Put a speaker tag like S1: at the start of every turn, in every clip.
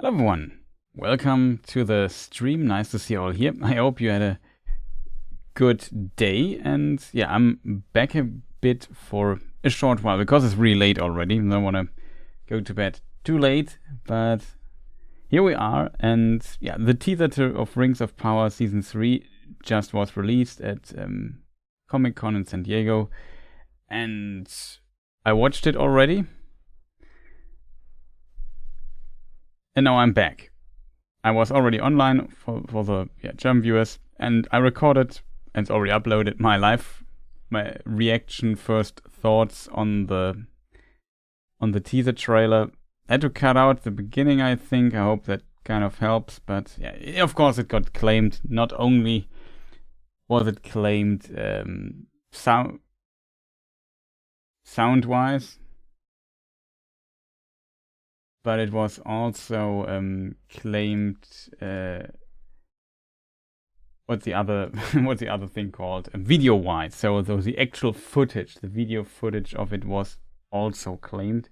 S1: Hello everyone, welcome to the stream. Nice to see you all here. I hope you had a good day, and yeah, I'm back a bit for a short while because it's really late already. I don't want to go to bed too late, but here we are. And yeah, the teaser of Rings of Power Season 3 just was released at Comic-Con in San Diego, and I watched it already. And now I'm back. I was already online for the German viewers, and I recorded and already uploaded my reaction, first thoughts on the teaser trailer. I had to cut out the beginning, I think. I hope that kind of helps, but yeah, of course it got claimed. Not only was it claimed sound-wise, but it was also claimed. What's the other thing called? Video-wise. So the actual footage, the video footage of it was also claimed,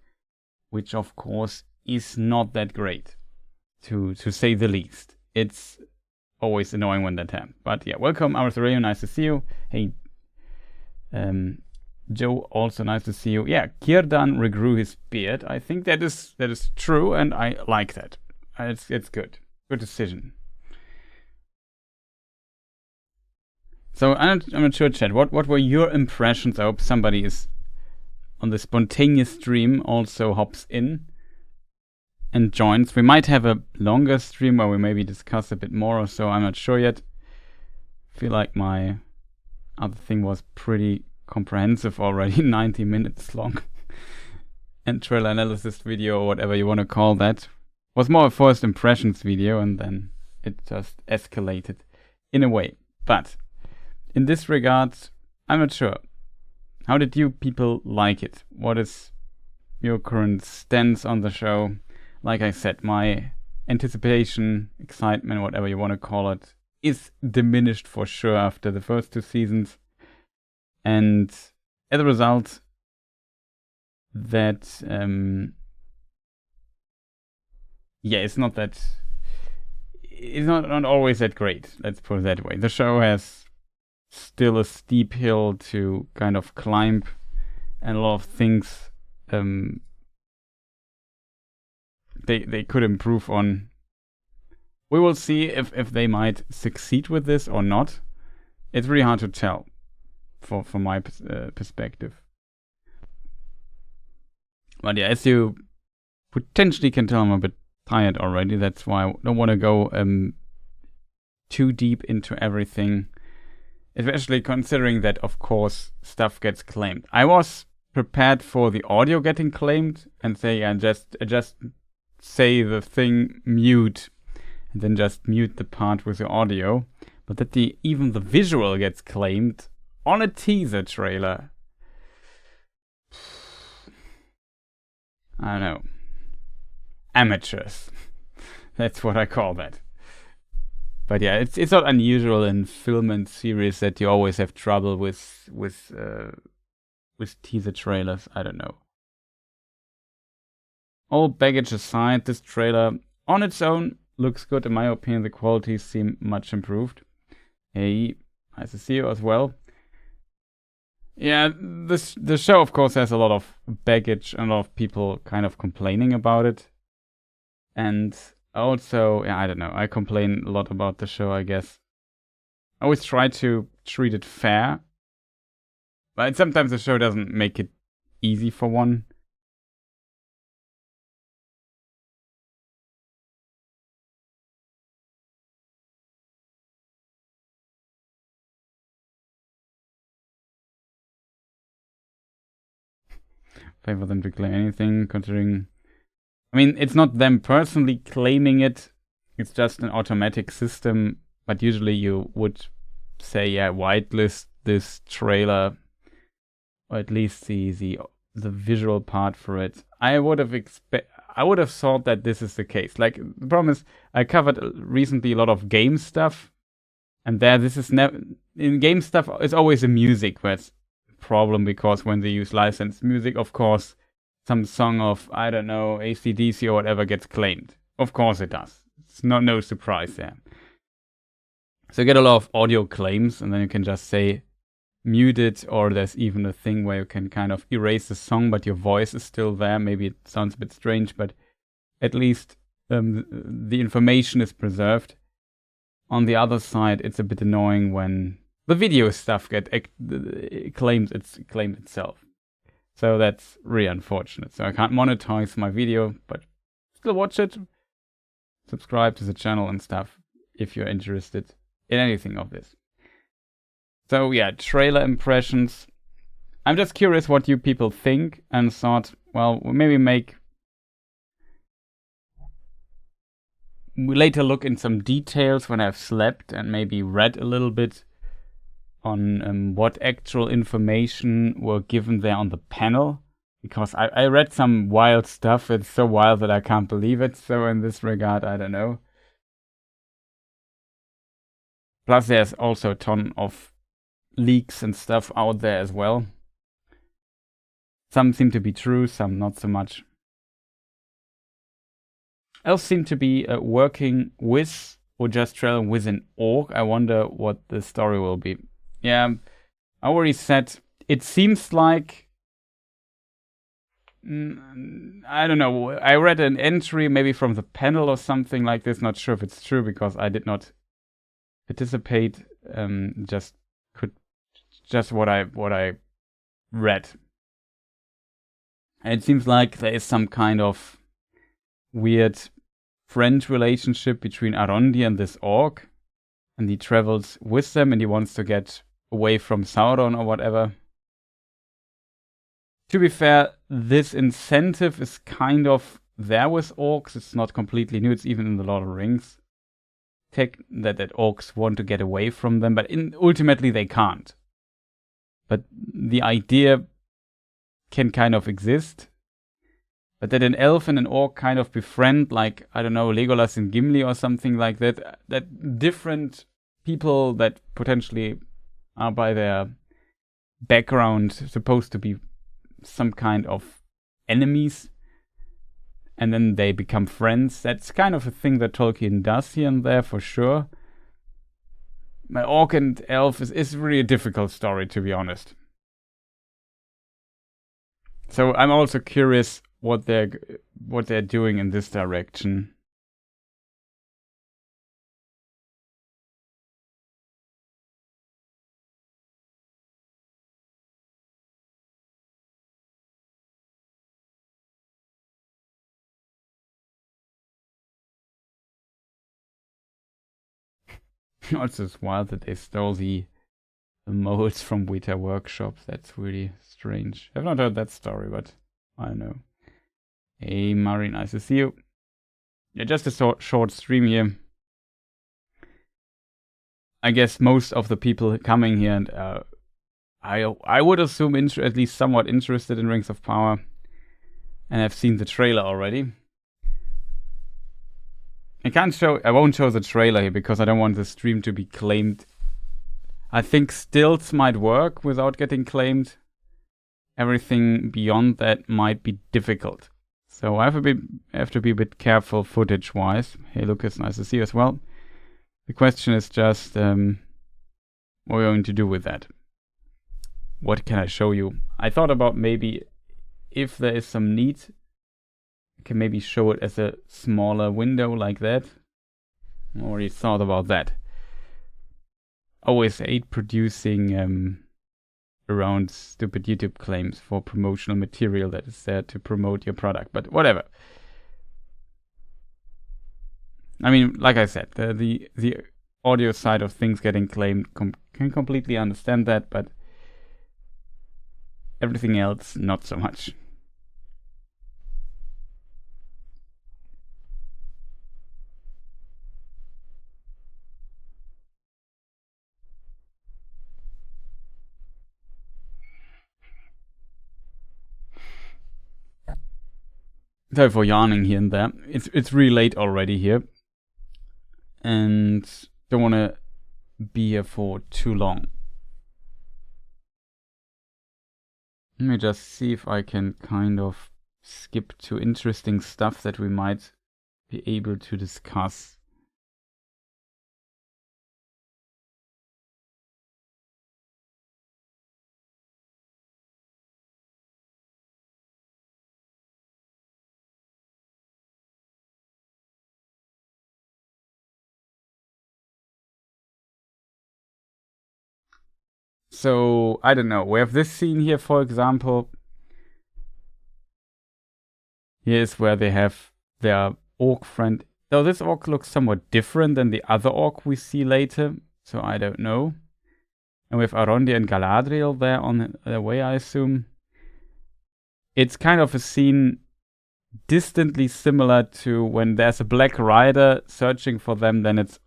S1: which of course is not that great, to say the least. It's always annoying when that happens. But yeah, welcome, Silmarillion. Nice to see you. Hey, Joe, also nice to see you. Yeah, Círdan regrew his beard. I think that is true, and I like that. It's good. Good decision. So I'm not sure, chat. What were your impressions? I hope somebody is on the spontaneous stream also hops in and joins. We might have a longer stream where we maybe discuss a bit more or so. I'm not sure yet. I feel like my other thing was pretty comprehensive already, 90 minutes long. And trailer analysis video, or whatever you want to call that, was more a first impressions video, and then it just escalated in a way. But in this regard, I'm not sure. How did you people like it? What is your current stance on the show? Like I said, my anticipation, excitement, whatever you want to call it, is diminished for sure after the first 2 seasons. And as a result, that it's not always that great. Let's put it that way. The show has still a steep hill to kind of climb, and a lot of things they could improve on. We will see if they might succeed with this or not. It's really hard to tell. From my perspective. But yeah, as you potentially can tell, I'm a bit tired already. That's why I don't want to go too deep into everything, especially considering that, of course, stuff gets claimed. I was prepared for the audio getting claimed and say, just say the thing mute, and then just mute the part with the audio. But that even the visual gets claimed on a teaser trailer. I don't know. Amateurs. That's what I call that. But yeah, it's not unusual in film and series that you always have trouble with teaser trailers. I don't know. All baggage aside, this trailer on its own looks good. In my opinion, the quality seems much improved. Hey, nice to see you as well. Yeah, the show, of course, has a lot of baggage and a lot of people kind of complaining about it. And also, I don't know, I complain a lot about the show, I guess. I always try to treat it fair, but sometimes the show doesn't make it easy for one. Favor them to claim anything, considering... I mean, it's not them personally claiming it, it's just an automatic system, but usually you would say, whitelist this trailer, or at least the visual part for it. I would have thought that this is the case. Like, the problem is, I covered recently a lot of game stuff, and this is never... In game stuff, it's always the music that's problem, because when they use licensed music, of course, some song of, I don't know, AC/DC or whatever gets claimed. Of course it does. It's no surprise there. So you get a lot of audio claims, and then you can just say mute it, or there's even a thing where you can kind of erase the song, but your voice is still there. Maybe it sounds a bit strange, but at least the information is preserved. On the other side, it's a bit annoying when the video stuff claims itself. So that's really unfortunate. So I can't monetize my video, but still watch it. Subscribe to the channel and stuff if you're interested in anything of this. So yeah, trailer impressions. I'm just curious what you people think, and thought, well, we'll maybe later look in some details when I've slept and maybe read a little bit on what actual information were given there on the panel, because I read some wild stuff. It's so wild that I can't believe it. So in this regard, I don't know. Plus there's also a ton of leaks and stuff out there as well. Some seem to be true, some not so much. Elves seem to be working with or just traveling with an orc. I wonder what the story will be. Yeah, I already said it seems like... I don't know. I read an entry maybe from the panel or something like this. Not sure if it's true because I did not participate. Just what I read. And it seems like there is some kind of weird friend relationship between Arondi and this orc, and he travels with them and he wants to get away from Sauron or whatever. To be fair, this incentive is kind of there with orcs. It's not completely new. It's even in the Lord of the Rings tech that orcs want to get away from them, but ultimately they can't. But the idea can kind of exist. But that an elf and an orc kind of befriend, like, I don't know, Legolas and Gimli or something like that, that different people that potentially are by their background supposed to be some kind of enemies, and then they become friends. That's kind of a thing that Tolkien does here and there for sure. My orc and elf is really a difficult story, to be honest. So I'm also curious what they're doing in this direction. Also, it's wild that they stole the molds from Weta Workshops. That's really strange. I've not heard that story, but I don't know. Hey, Mari, nice to see you. Yeah, just a short stream here. I guess most of the people coming here, and I would assume at least somewhat interested in Rings of Power, and have seen the trailer already. I won't show the trailer here because I don't want the stream to be claimed. I think stills might work without getting claimed. Everything beyond that might be difficult. So I have to be a bit careful footage-wise. Hey Lucas, nice to see you as well. The question is just what we're going to do with that. What can I show you? I thought about maybe if there is some need, I can maybe show it as a smaller window like that. I already thought about that. Always hate producing around stupid YouTube claims for promotional material that is there to promote your product, but whatever. I mean, like I said, the audio side of things getting claimed can completely understand that, but everything else, not so much. Sorry for yawning here and there. It's really late already here, and don't want to be here for too long. Let me just see if I can kind of skip to interesting stuff that we might be able to discuss. So, I don't know. We have this scene here, for example. Here's where they have their orc friend. Though this orc looks somewhat different than the other orc we see later. So, I don't know. And we have Arondi and Galadriel there on their way, I assume. It's kind of a scene distantly similar to when there's a black rider searching for them, then it's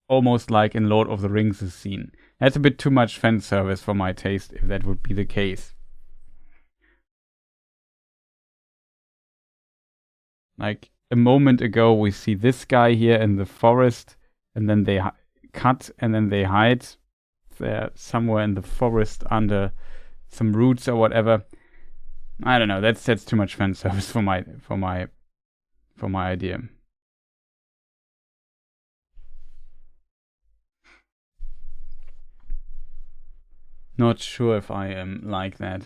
S1: almost like in Lord of the Rings' scene. That's a bit too much fan service for my taste, if that would be the case. Like, a moment ago, we see this guy here in the forest, and then they cut, and then they hide. They're somewhere in the forest under some roots or whatever. I don't know. That's too much fan service for my idea. Not sure if I am like that.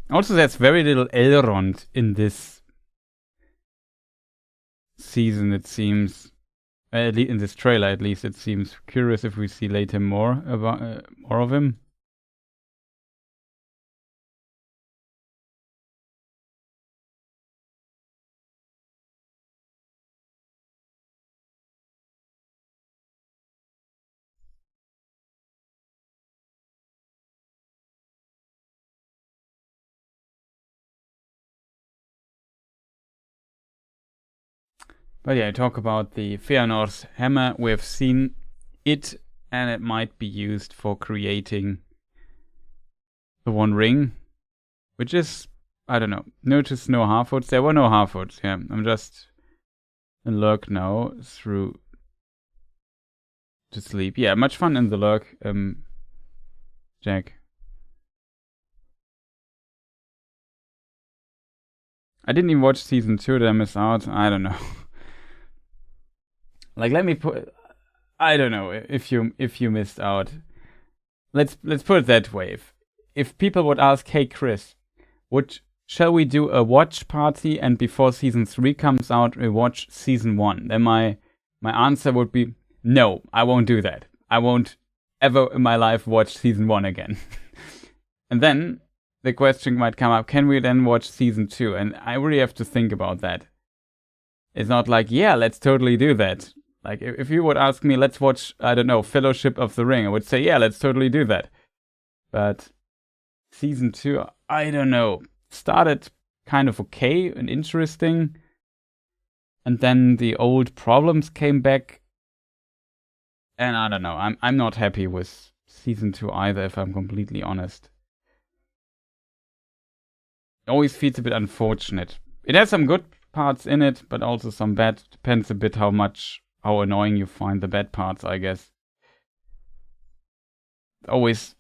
S1: Also, there's very little Elrond in this season, it seems. In this trailer, at least, it seems. Curious if we see later more of him. But yeah, I talk about the Feanor's hammer. We have seen it, and it might be used for creating the One Ring, which is, I don't know. Notice no Harfoots. There were no Harfoots. Yeah, I'm just in Lurk now through to sleep. Yeah, much fun in the Lurk, Jack. I didn't even watch season 2. Did I miss out? I don't know. Like, let me put. I don't know if you missed out. Let's put it that way. If people would ask, hey Chris, shall we do a watch party and before season 3 comes out we watch season 1? Then my answer would be no, I won't do that. I won't ever in my life watch season 1 again. And then the question might come up, can we then watch season 2? And I really have to think about that. It's not like, yeah, let's totally do that. Like, if you would ask me, let's watch, I don't know, Fellowship of the Ring, I would say, yeah, let's totally do that. But season 2, I don't know, started kind of okay and interesting. And then the old problems came back. And I don't know, I'm not happy with season 2 either, if I'm completely honest. It always feels a bit unfortunate. It has some good parts in it, but also some bad. Depends a bit how annoying you find the bad parts, I guess. Always,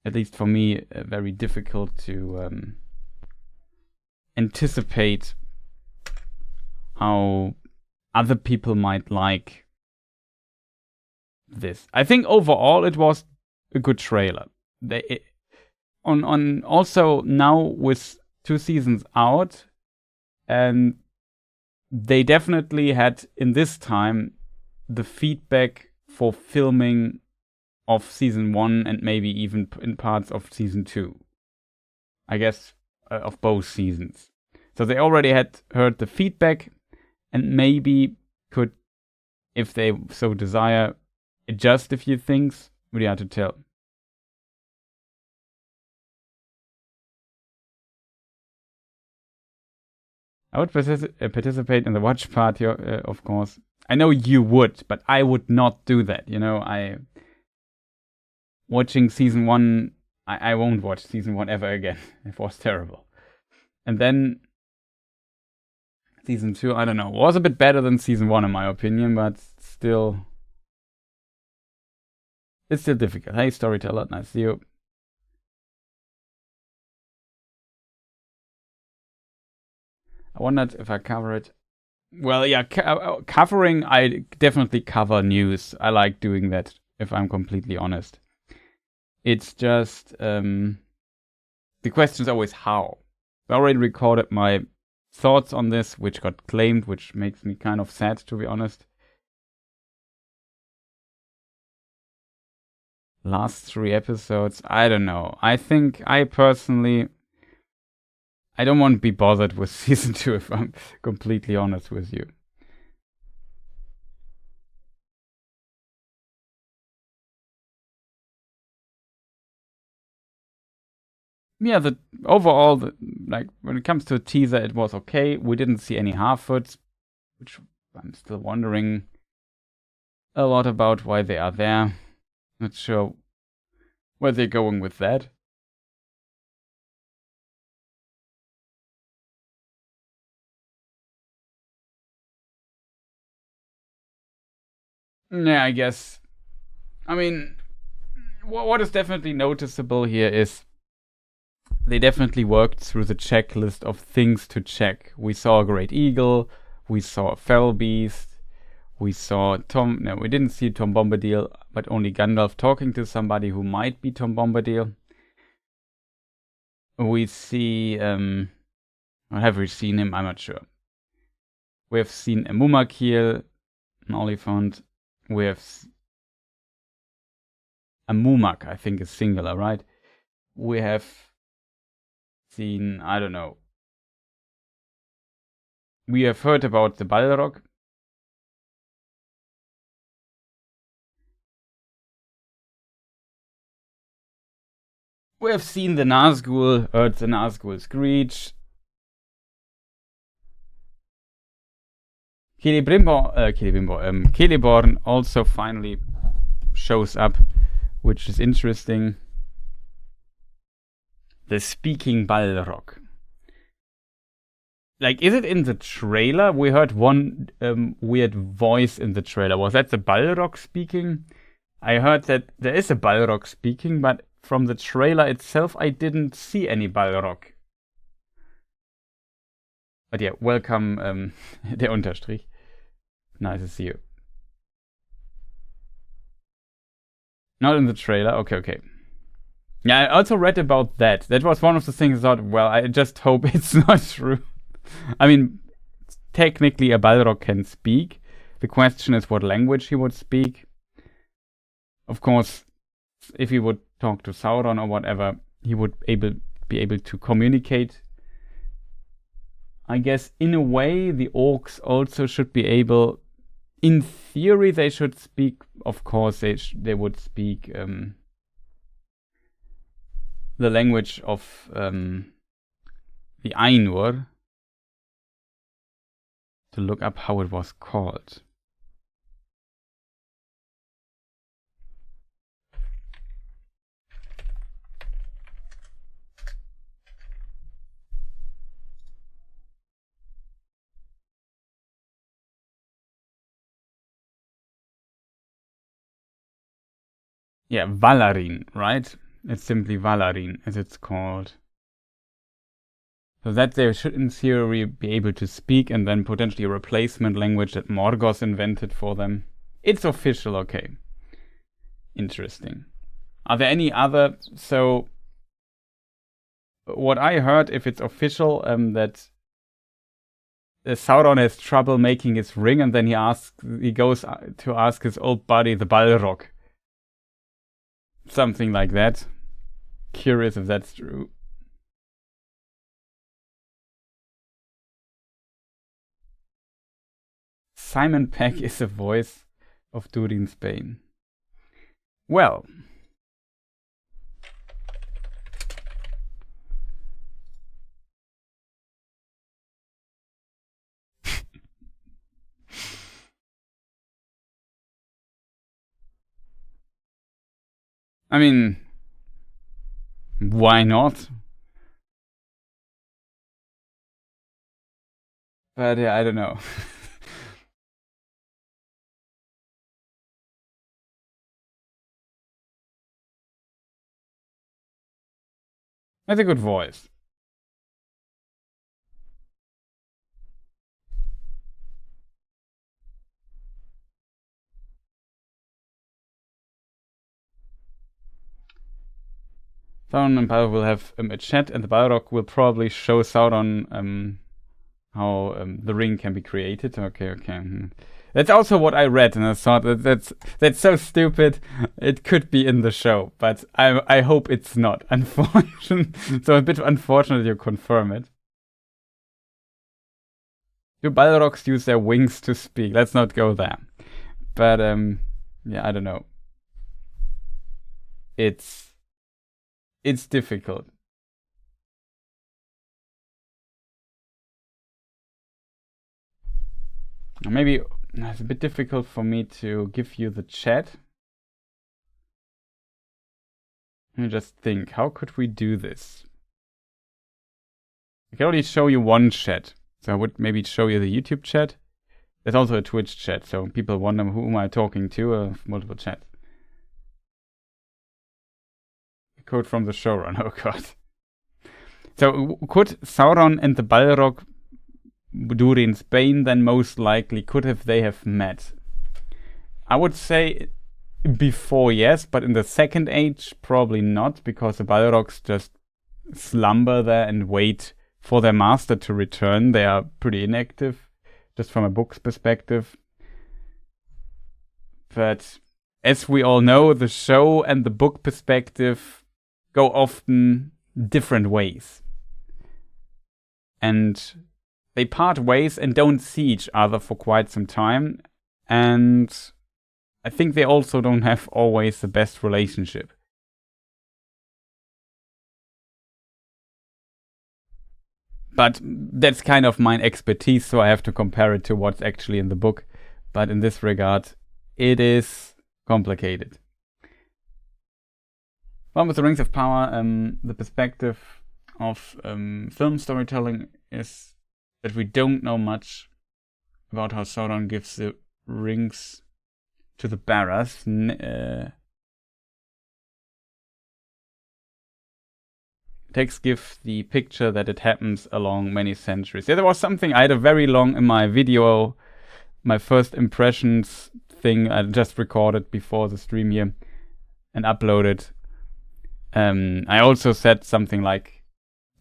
S1: at least for me, very difficult to anticipate how other people might like this. I think overall it was a good trailer. On also now with 2 seasons out, and they definitely had in this time the feedback for filming of season 1 and maybe even in parts of season 2. I guess of both seasons. So they already had heard the feedback and maybe could, if they so desire, adjust a few things. Really hard to tell. I would participate in the watch party, of course. I know you would, but I would not do that. You know, watching season 1 I won't watch season 1 ever again. It was terrible. And then season 2, I don't know, was a bit better than season 1 in my opinion, but still, it's still difficult. Hey, storyteller, nice to see you. I wondered if I cover it. Well, yeah, covering, I definitely cover news. I like doing that, if I'm completely honest. It's just, the question is always how. I already recorded my thoughts on this, which got claimed, which makes me kind of sad, to be honest. Last 3 episodes, I don't know. I think I personally, I don't want to be bothered with season 2 if I'm completely honest with you. Yeah, overall, like when it comes to a teaser, it was okay. We didn't see any half-foots, which I'm still wondering a lot about why they are there. Not sure where they're going with that. Yeah, I guess. I mean, what is definitely noticeable here is they definitely worked through the checklist of things to check. We saw a great eagle, we saw a fell beast, we saw Tom. No, we didn't see Tom Bombadil, but only Gandalf talking to somebody who might be Tom Bombadil. We see, have we seen him? I'm not sure. We have seen a Mumakil, an Oliphant. We have a Mumak, I think is singular, right? We have seen, I don't know. We have heard about the Balrog. We have seen the Nazgul, heard the Nazgul screech. Celeborn also finally shows up, which is interesting. The speaking Balrog. Like, is it in the trailer? We heard one weird voice in the trailer. Was that the Balrog speaking? I heard that there is a Balrog speaking, but from the trailer itself, I didn't see any Balrog. But yeah, welcome, der Unterstrich. Nice to see you. Not in the trailer. Okay. Yeah, I also read about that. That was one of the things I thought, well, I just hope it's not true. I mean, technically a Balrog can speak. The question is what language he would speak. Of course, if he would talk to Sauron or whatever, he would be able to communicate. I guess in a way the orcs also should be able. In theory, they should speak. Of course, they would speak the language of the Ainur. To look up how it was called. Yeah, Valarin, right? It's simply Valarin, as it's called. So that they should, in theory, be able to speak, and then potentially a replacement language that Morgoth invented for them. It's official, okay. Interesting. Are there any other? So, what I heard, if it's official, that Sauron has trouble making his ring, and then he goes to ask his old buddy, the Balrog. Something like that. Curious if that's true. Simon Pegg is the voice of Durin Spain. Well. I mean, Why not? But yeah, I don't know. That's a good voice. Sauron and Balrog will have a chat, and the Balrog will probably show Sauron how the ring can be created. Okay. That's also what I read, and I thought that's so stupid. It could be in the show, but I hope it's not. Unfortunate. So a bit unfortunate you confirm it. Do Balrogs use their wings to speak? Let's not go there. But yeah, I don't know. It's difficult. Maybe it's a bit difficult for me to give you the chat. Let me just think, how could we do this? I can only show you one chat. So I would maybe show you the YouTube chat. There's also a Twitch chat, so people wonder who am I talking to, multiple chats. Quote from the showrunner, oh god. So could Sauron and the Balrog Durin's Bane then most likely could they have met? I would say before, yes, but in the Second Age probably not, because the Balrogs just slumber there and wait for their master to return. They are pretty inactive, just from a book's perspective. But as we all know, the show and the book perspective go often different ways. And they part ways and don't see each other for quite some time. And I think they also don't have always the best relationship. But that's kind of my expertise, so I have to compare it to what's actually in the book. But in this regard, it is complicated. One with the Rings of Power, the perspective of film storytelling is that we don't know much about how Sauron gives the rings to the Barras. Texts give the picture that it happens along many centuries. Yeah, there was something I had a very long in my video, my first impressions thing I just recorded before the stream here and uploaded. I also said something like,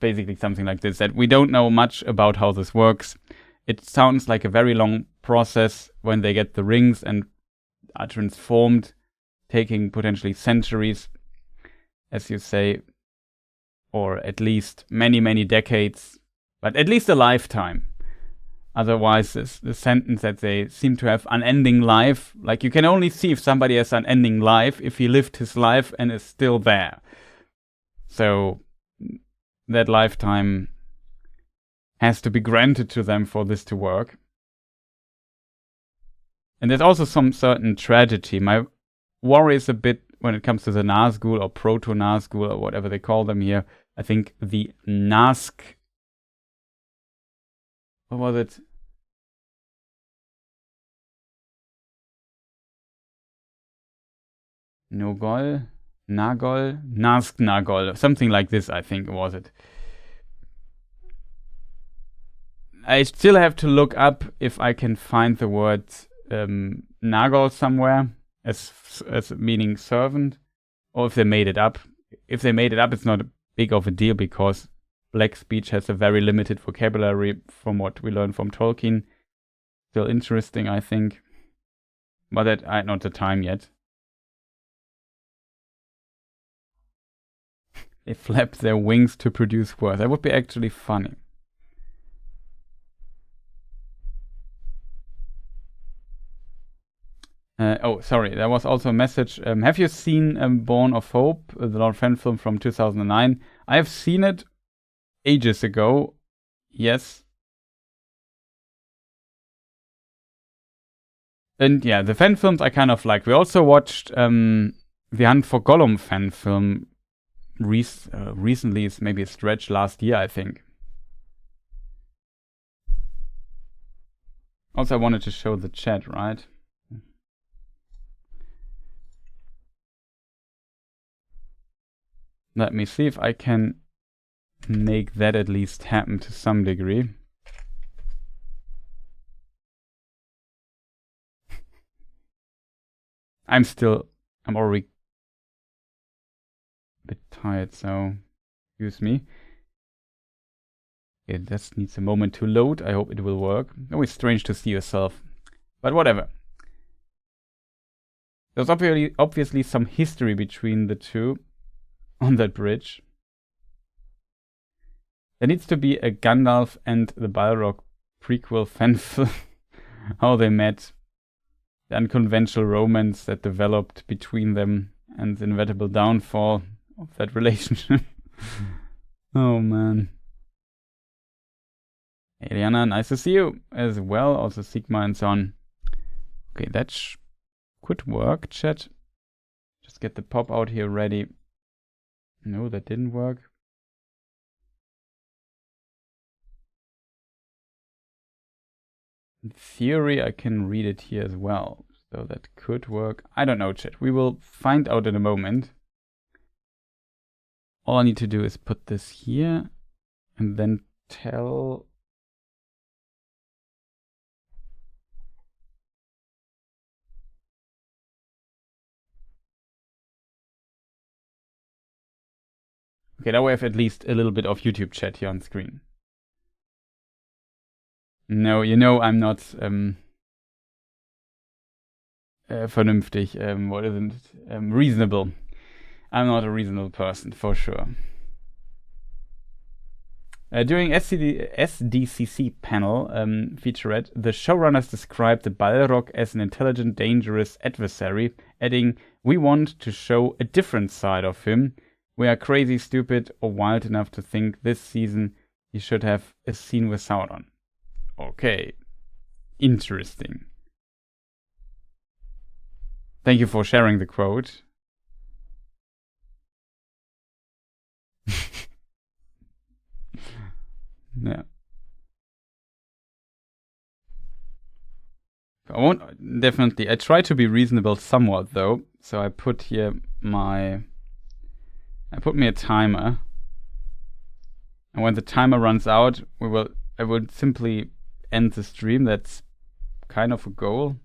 S1: basically something like this, that we don't know much about how this works. It sounds like a very long process when they get the rings and are transformed, taking potentially centuries, as you say, or at least many, many decades, but at least a lifetime. Otherwise, the sentence that they seem to have unending life, like you can only see if somebody has unending life if he lived his life and is still there. So that lifetime has to be granted to them for this to work. And there's also some certain tragedy. My worry is a bit when it comes to the Nazgul or Proto-Nazgul or whatever they call them here. I think the Nazg... What was it? Nogol? Nagol? Nazg Nagol. Something like this, I think, was it. I still have to look up if I can find the word Nagol somewhere as meaning servant, or if they made it up. If they made it up, it's not big of a deal because Black speech has a very limited vocabulary from what we learned from Tolkien. Still interesting, I think. But that I not the time yet. They flap their wings to produce words. That would be actually funny. Oh, sorry. There was also a message. Have you seen Born of Hope, the Lord Fan film from 2009? I have seen it ages ago. Yes. And yeah, the fan films I kind of like. We also watched the Hunt for Gollum fan film recently is maybe a stretch. Last year, I think. Also, I wanted to show the chat, right? Let me see if I can make that at least happen to some degree. I'm already a bit tired, so excuse me. It just needs a moment to load. I hope it will work. Always strange to see yourself, but whatever. There's obviously some history between the two on that bridge. There needs to be a Gandalf and the Balrog prequel fanfil. How they met, the unconventional romance that developed between them, and the inevitable downfall of that relationship. Oh man. Eliana, nice to see you as well. Also Sigma and so on. Okay, that could work, chat. Just get the pop out here ready. No, that didn't work. In theory, I can read it here as well. So that could work. I don't know, chat. We will find out in a moment. All I need to do is put this here and then tell... Okay, now we have at least a little bit of YouTube chat here on screen. No, you know I'm not vernünftig. What isn't reasonable? I'm not a reasonable person for sure. During SDCC panel featurette, the showrunners described the Balrog as an intelligent, dangerous adversary, adding, "We want to show a different side of him. We are crazy, stupid, or wild enough to think this season he should have a scene with Sauron." Okay. Interesting. Thank you for sharing the quote. Yeah. I won't definitely. I try to be reasonable somewhat though. So I put here I put me a timer. And when the timer runs out, I would simply end the stream. That's kind of a goal.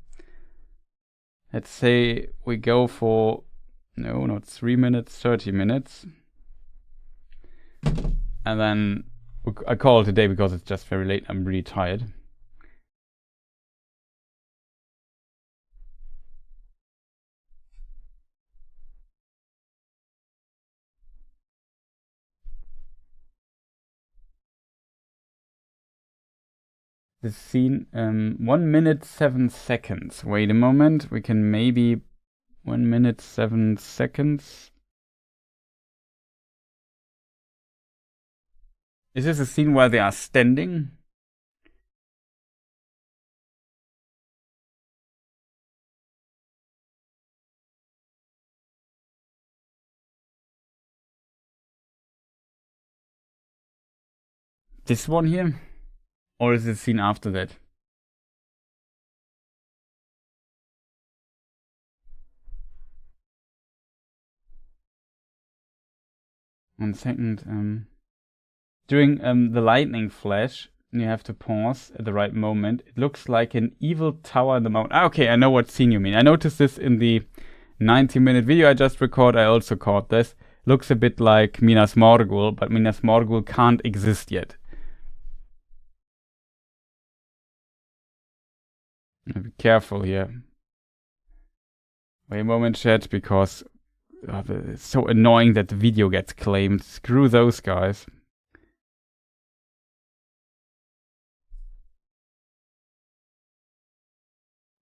S1: Let's say we go for, no, not 3 minutes, 30 minutes. And then I call it a day because it's just very late. I'm really tired. The scene, 1 minute 7 seconds. Wait a moment, we can maybe 1 minute 7 seconds. Is this a scene where they are standing? This one here? Or is it a scene after that? One second. During the lightning flash, you have to pause at the right moment. It looks like an evil tower in the mountain. Okay, I know what scene you mean. I noticed this in the 90-minute video I just recorded. I also caught this. Looks a bit like Minas Morgul, but Minas Morgul can't exist yet. Be careful here. Wait a moment, chat, because it's so annoying that the video gets claimed. Screw those guys.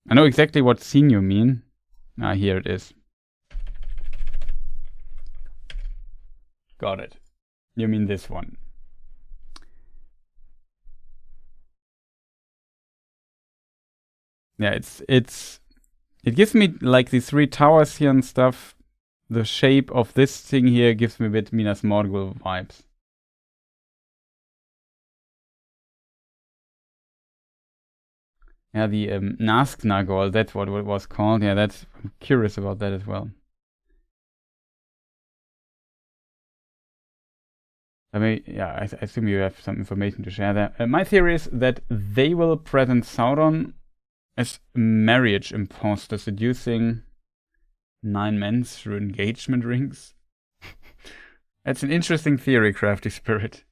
S1: I know exactly what scene you mean. Ah, here it is. Got it. You mean this one. Yeah, it gives me like these 3 towers here and stuff. the shape of this thing here gives me a bit Minas Morgul vibes. Yeah, the Nazgnagol, that's what it was called. Yeah, I'm curious about that as well. I mean, yeah, I assume you have some information to share there. My theory is that they will present Sauron as a marriage imposter seducing 9 men through engagement rings. That's an interesting theory, Crafty Spirit.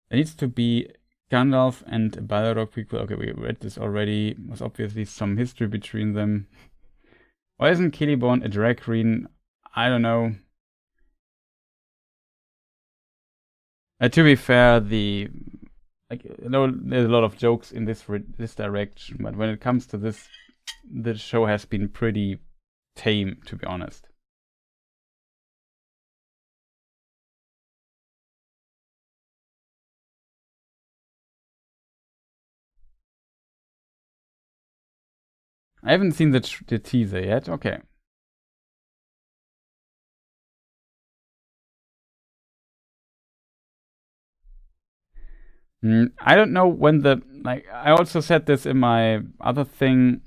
S1: There needs to be Gandalf and Balrog prequel. Okay, we read this already. There's obviously some history between them. Why isn't Celeborn a drag queen? I don't know. To be fair, there's a lot of jokes in this direction, but when it comes to this, the show has been pretty tame, to be honest. I haven't seen the teaser yet. Okay. I don't know when I also said this in my other thing.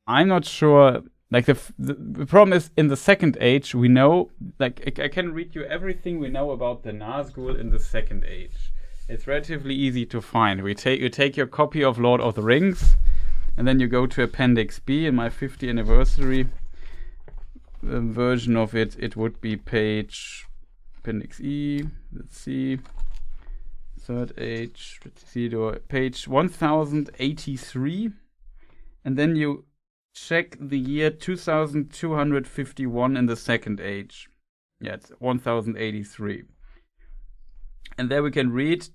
S1: I'm not sure. The problem is in the Second Age, we know, I can read you everything we know about the Nazgul in the Second Age. It's relatively easy to find. You take your copy of Lord of the Rings, and then you go to Appendix B. In my 50th anniversary version of it, it would be Appendix E. Let's see. Third Age. Let's see. Page 1083. And then you check the year 2251 in the Second Age. Yeah, it's 1083. And there we can read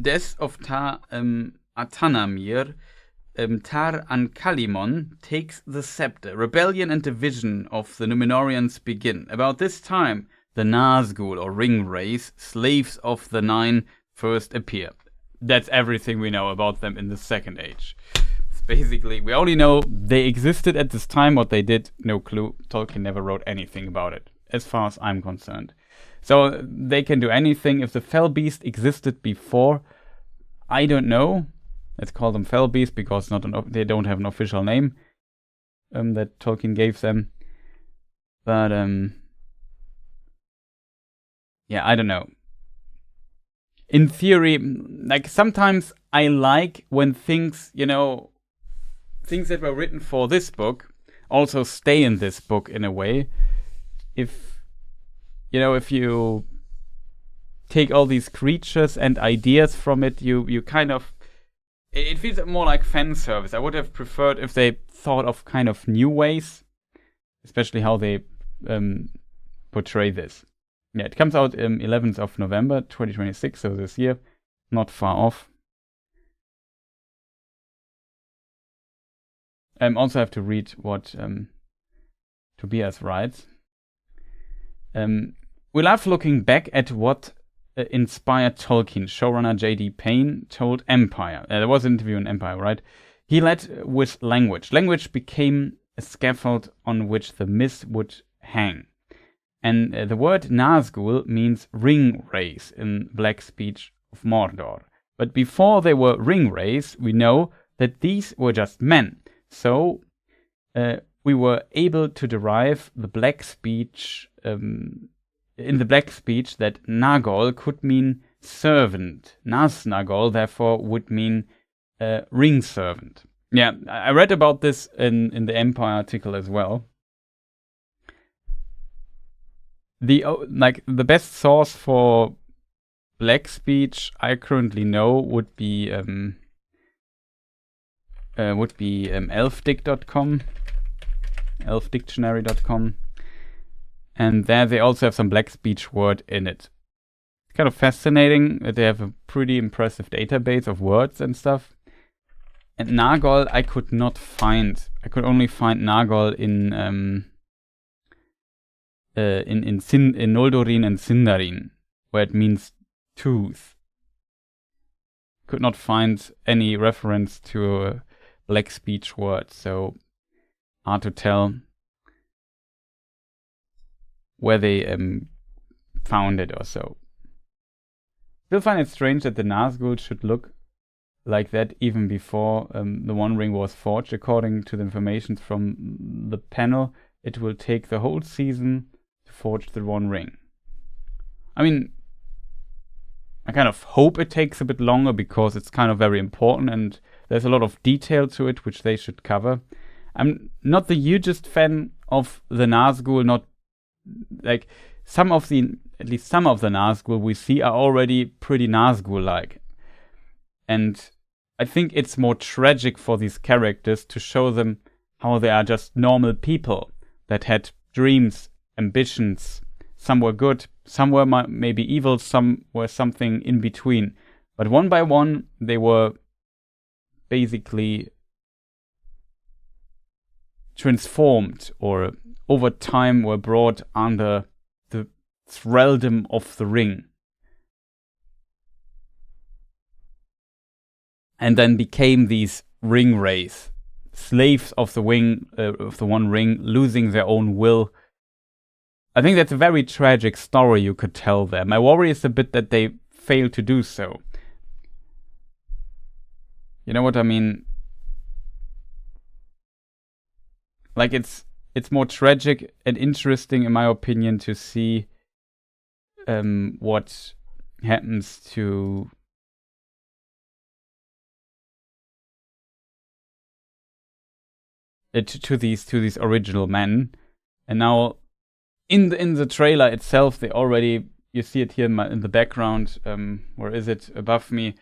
S1: Death of Atanamir. Tar Ankalimon takes the scepter. Rebellion and division of the Númenóreans begin. About this time, the Nazgul, or ring race, slaves of the 9, first appear. That's everything we know about them in the Second Age. It's basically, we only know they existed at this time. What they did, no clue. Tolkien never wrote anything about it, as far as I'm concerned. So they can do anything. If the Fell Beast existed before, I don't know. Let's call them Fell Beast because they don't have an official name that Tolkien gave them. But yeah, I don't know. In theory, sometimes I like when things that were written for this book also stay in this book in a way. If you take all these creatures and ideas from it, you kind of, it feels more like fan service. I would have preferred if they thought of kind of new ways, especially how they portray this. Yeah, it comes out 11th of November 2026, so this year, not far off. I also have to read what Tobias writes. We love looking back at what inspired Tolkien. Showrunner J.D. Payne told Empire. There was an interview in Empire, right? He led with language. Language became a scaffold on which the myth would hang. And the word Nazgul means ring race in Black speech of Mordor. But before they were ring race, we know that these were just men. So we were able to derive the Black speech in the Black speech that Nagol could mean servant. Naznagol therefore would mean ring servant. Yeah, I read about this in the Empire article as well. The best source for Black speech I currently know would be elfdic.com, elfdictionary.com, and there they also have some Black speech word in it. It's kind of fascinating that they have a pretty impressive database of words and stuff. And Nagol I could not find. I could only find Nagol in Noldorin and Sindarin, where it means tooth. Could not find any reference to a Black speech word, so hard to tell where they found it or so. Still find it strange that the Nazgul should look like that even before the One Ring was forged. According to the information from the panel, it will take the whole season to forge the One Ring. I mean, I kind of hope it takes a bit longer because it's kind of very important and there's a lot of detail to it which they should cover. I'm not the hugest fan of the Nazgul, not like at least some of the Nazgul we see are already pretty Nazgul-like. And I think it's more tragic for these characters to show them how they are just normal people that had dreams, ambitions. Some were good, some were maybe evil, some were something in between. But one by one, they were basically transformed, or over time were brought under the thraldom of the ring. And then became these ring wraiths, slaves of the One Ring, losing their own will. I think that's a very tragic story you could tell there. My worry is a bit that they fail to do so. You know what I mean? Like it's more tragic and interesting, in my opinion, to see what happens to these original men. And now in the trailer itself, they already, you see it here in the background. Where is it? Above me.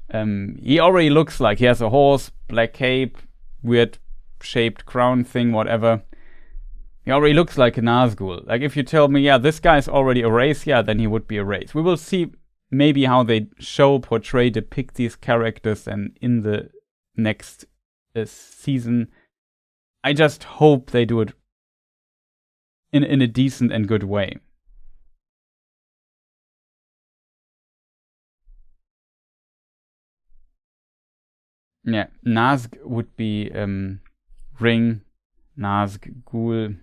S1: He already looks like he has a horse, black cape, weird shaped crown thing, whatever. He already looks like a Nazgul. Like if you tell me, yeah, this guy's already a race, yeah, then he would be a race. We will see maybe how they portray, depict these characters, and in the next season. I just hope they do it in a decent and good way. Yeah, Nazg would be ring. Nazgul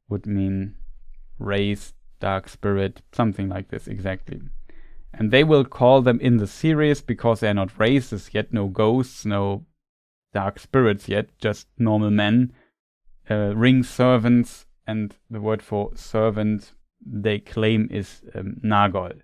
S1: would mean race, dark spirit, something like this, exactly. And they will call them in the series, because they're not races yet, no ghosts, no dark spirits yet, just normal men, ring servants, and the word for servant they claim is Nagol.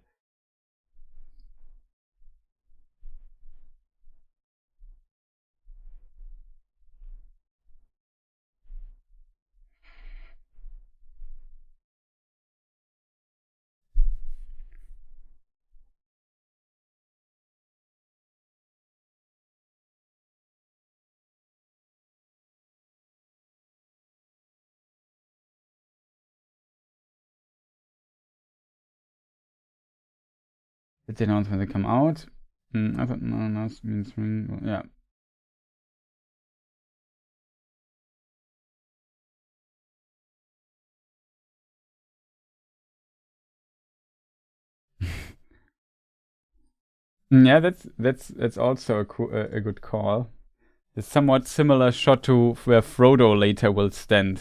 S1: Did they announce when they come out? I thought no, means ring. Yeah. Yeah, that's also a good call. It's somewhat similar shot to where Frodo later will stand.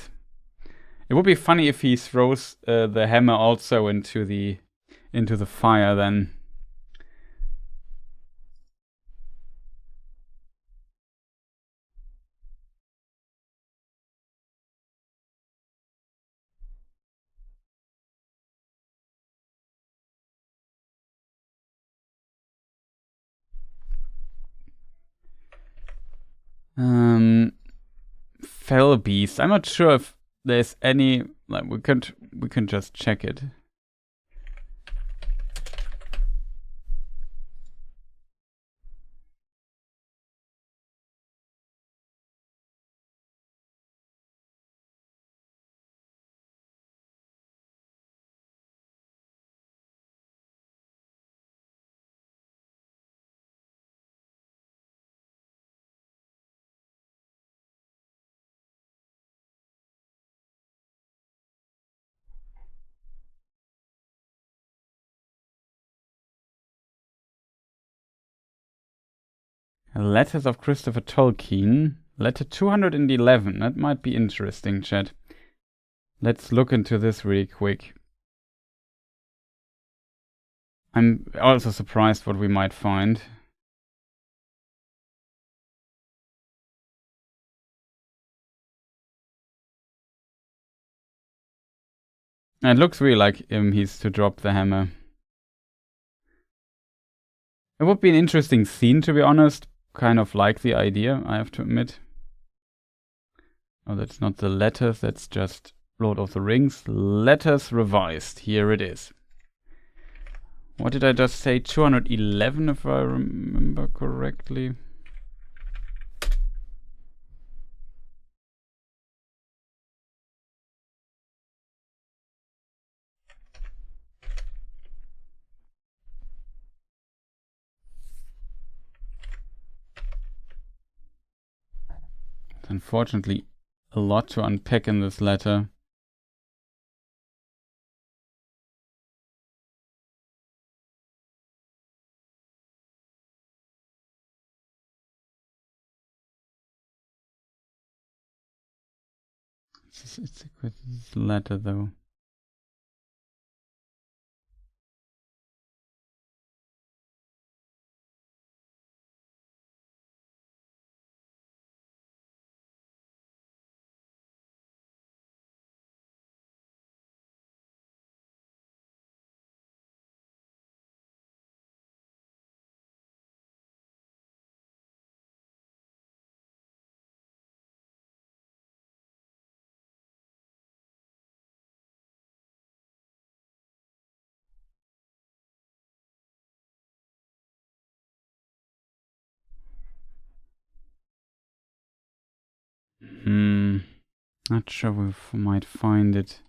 S1: It would be funny if he throws the hammer also into the fire then. Fell Beast. I'm not sure if there's any, like, we can just check it. Letters of Christopher Tolkien. Letter 211. That might be interesting, chat. Let's look into this really quick. I'm also surprised what we might find. It looks really like he's to drop the hammer. It would be an interesting scene, to be honest. Kind of like the idea, I have to admit. Oh, that's not the letters, that's just Lord of the Rings. Letters revised. Here it is. What did I just say? 211, if I remember correctly. Unfortunately, a lot to unpack in this letter. It's a good letter, though. Not sure we might find it.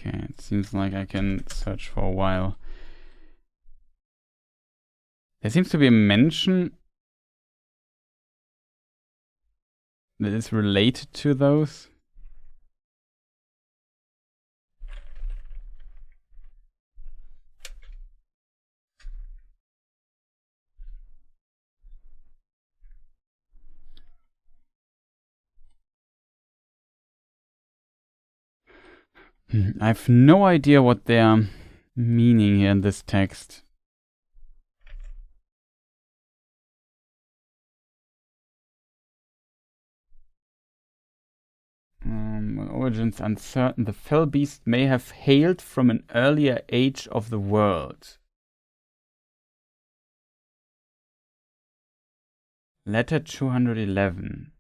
S1: Okay, it seems like I can search for a while. There seems to be a mention that is related to those. I have no idea what they're meaning here in this text. Origins uncertain. The fell beast may have hailed from an earlier age of the world. Letter 211.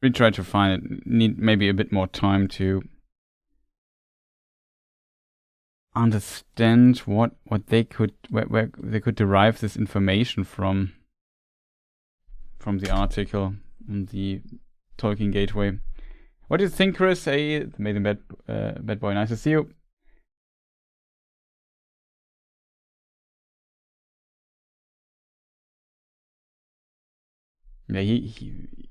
S1: We try to find it. Need maybe a bit more time to understand what they could where they could derive this information from the article on the Tolkien Gateway. What do you think, Chris? Hey, made him bad boy. Nice to see you. Yeah, he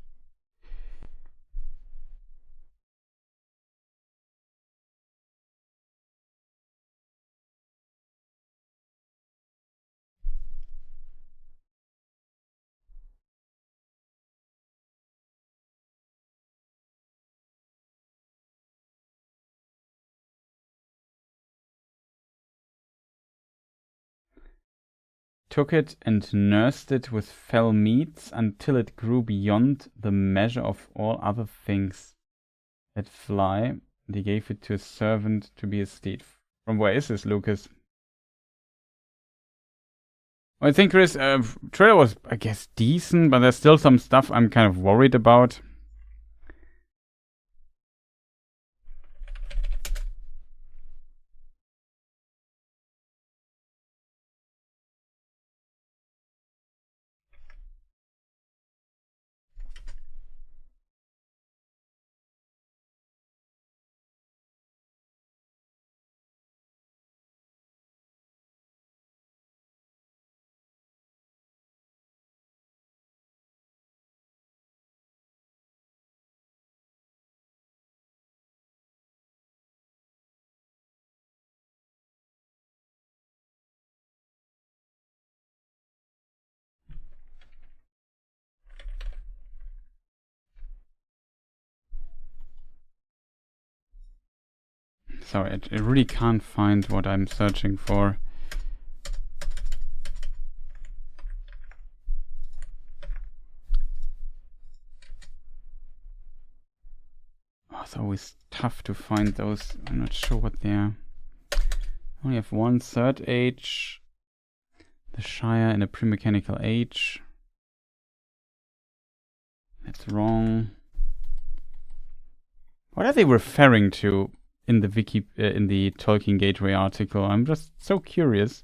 S1: took it and nursed it with fell meats until it grew beyond the measure of all other things that fly. And he gave it to a servant to be his steed. From where is this, Lucas? Well, I think, Chris, trailer was, I guess, decent, but there's still some stuff I'm kind of worried about. Sorry, I really can't find what I'm searching for. Oh, it's always tough to find those. I'm not sure what they are. I only have one third age. The Shire in a pre-mechanical age. That's wrong. What are they referring to in the in the Tolkien Gateway article? I'm just so curious.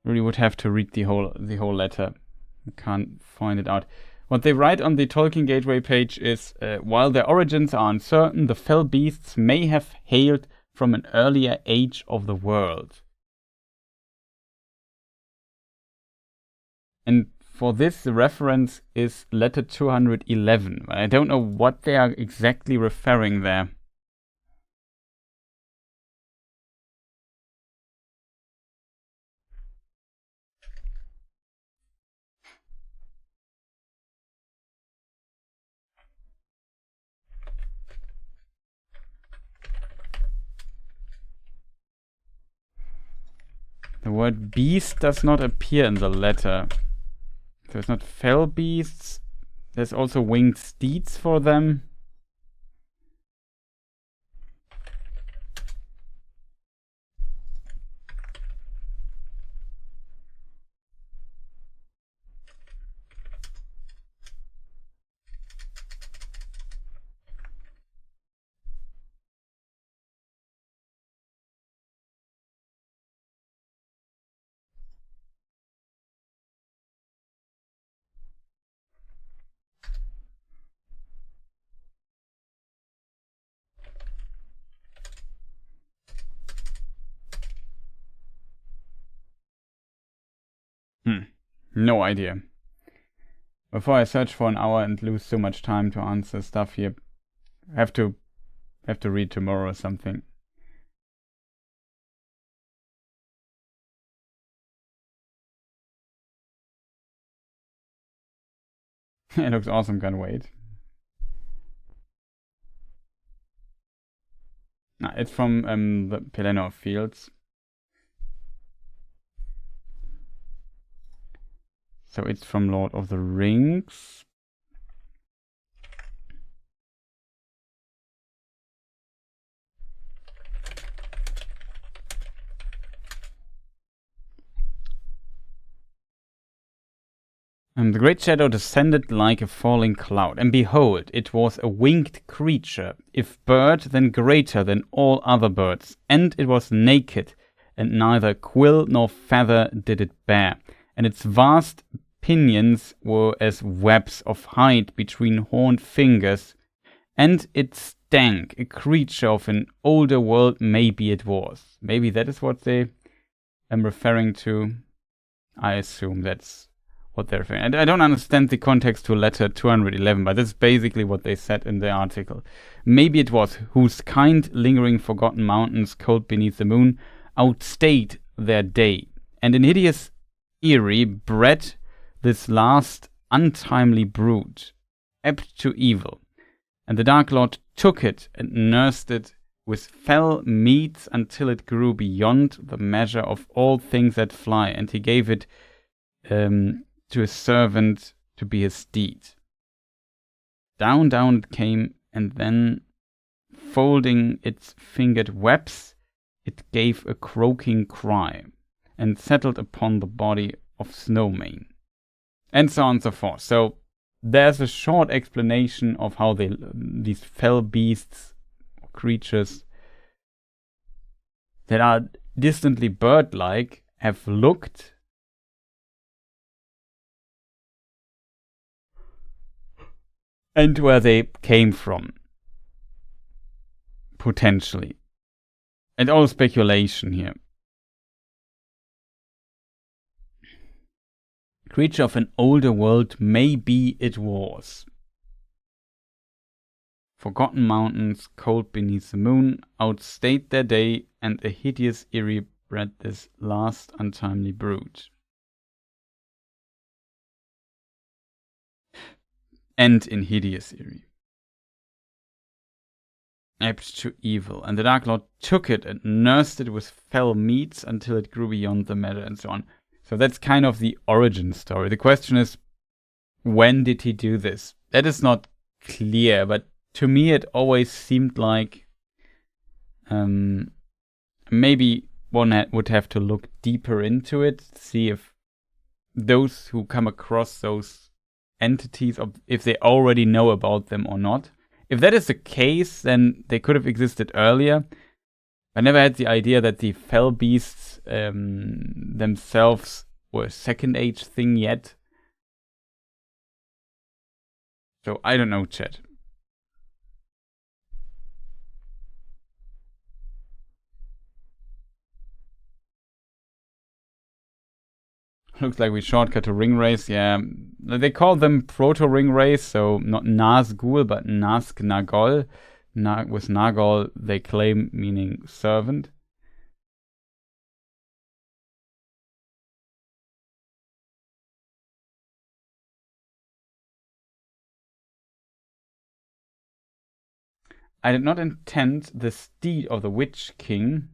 S1: Really would have to read the whole letter. I can't find it out. What they write on the Tolkien Gateway page is, while their origins are uncertain, the fell beasts may have hailed from an earlier age of the world. And for this, the reference is letter 211. I don't know what they are exactly referring there. The word beast does not appear in the letter. There's not fell beasts. There's also winged steeds for them. No idea. Before I search for an hour and lose so much time to answer stuff here, I have to read tomorrow or something. It looks awesome, can't wait. It's from the Pelennor Fields. So it's from Lord of the Rings. The great shadow descended like a falling cloud, and behold, it was a winged creature, if bird, then greater than all other birds, and it was naked, and neither quill nor feather did it bear, and its vast pinions were as webs of hide between horned fingers, and it stank, a creature of an older world maybe it was. Maybe that is what they am referring to. I assume that's what they're referring. And I don't understand the context to letter 211, but that's basically what they said in the article. Maybe it was, whose kind lingering forgotten mountains cold beneath the moon outstayed their day, and in hideous eerie bred this last untimely brood, apt to evil. And the Dark Lord took it and nursed it with fell meats until it grew beyond the measure of all things that fly, and he gave it to a servant to be his steed. Down, down it came, and then, folding its fingered webs, it gave a croaking cry, and settled upon the body of Snowmane. And so on and so forth. So there's a short explanation of how these fell beasts, or creatures that are distantly bird-like, have looked and where they came from, potentially. And all speculation here. Creature of an older world, maybe it was. Forgotten mountains, cold beneath the moon, outstayed their day, and a hideous eerie bred this last untimely brood. End in hideous eerie. Apt to evil, and the Dark Lord took it and nursed it with fell meats until it grew beyond the measure, and so on. So that's kind of the origin story. The question is, when did he do this? That is not clear, but to me it always seemed like maybe one would have to look deeper into it, see if those who come across those entities, if they already know about them or not. If that is the case, then they could have existed earlier. I never had the idea that the fell beasts themselves were a Second Age thing yet. So I don't know, chat. Looks like we shortcut to ring race. Yeah, they call them proto ring race, so not Nazgul but Nazg Nagol. With Nagol, they claim meaning servant. I did not intend the steed of the Witch King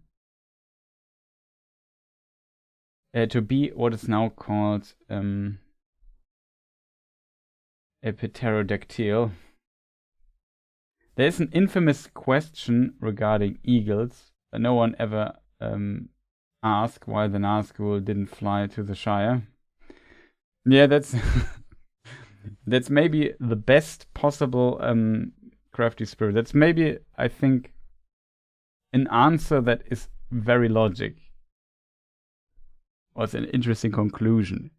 S1: to be what is now called a pterodactyl. There is an infamous question regarding eagles, but no one ever asked why the Nazgul didn't fly to the Shire. Yeah, that's that's maybe the best possible crafty spirit. That's maybe, I think, an answer that is very logic. Was an interesting conclusion.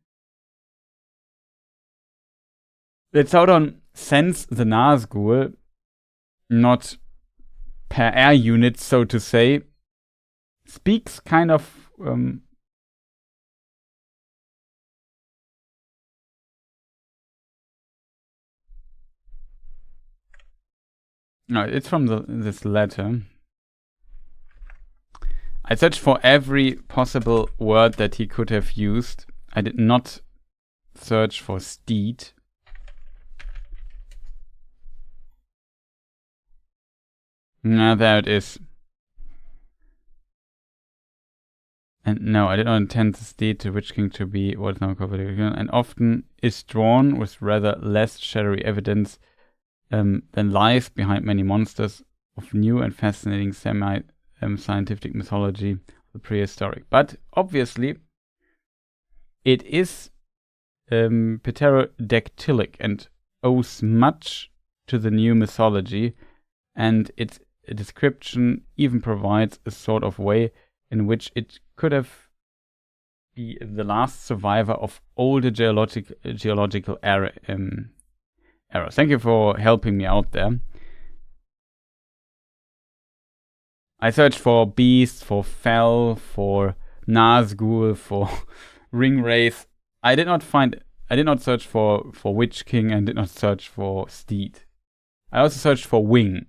S1: Let's out on sense the Nazgul, not per air unit, so to say, speaks kind of no, it's from this letter. I searched for every possible word that he could have used. I did not search for steed. Now there it is. And no, I did not intend the steed to Witch King to be what is now called and often is drawn with rather less shadowy evidence than lies behind many monsters of new and fascinating scientific mythology of the prehistoric. But obviously it is pterodactylic and owes much to the new mythology, and its description even provides a sort of way in which it could have been the last survivor of older geological eras. Thank you for helping me out there. I searched for beast, for fell, for Nazgul, for ring wraith. I did not search for Witch King, and did not search for steed. I also searched for wing.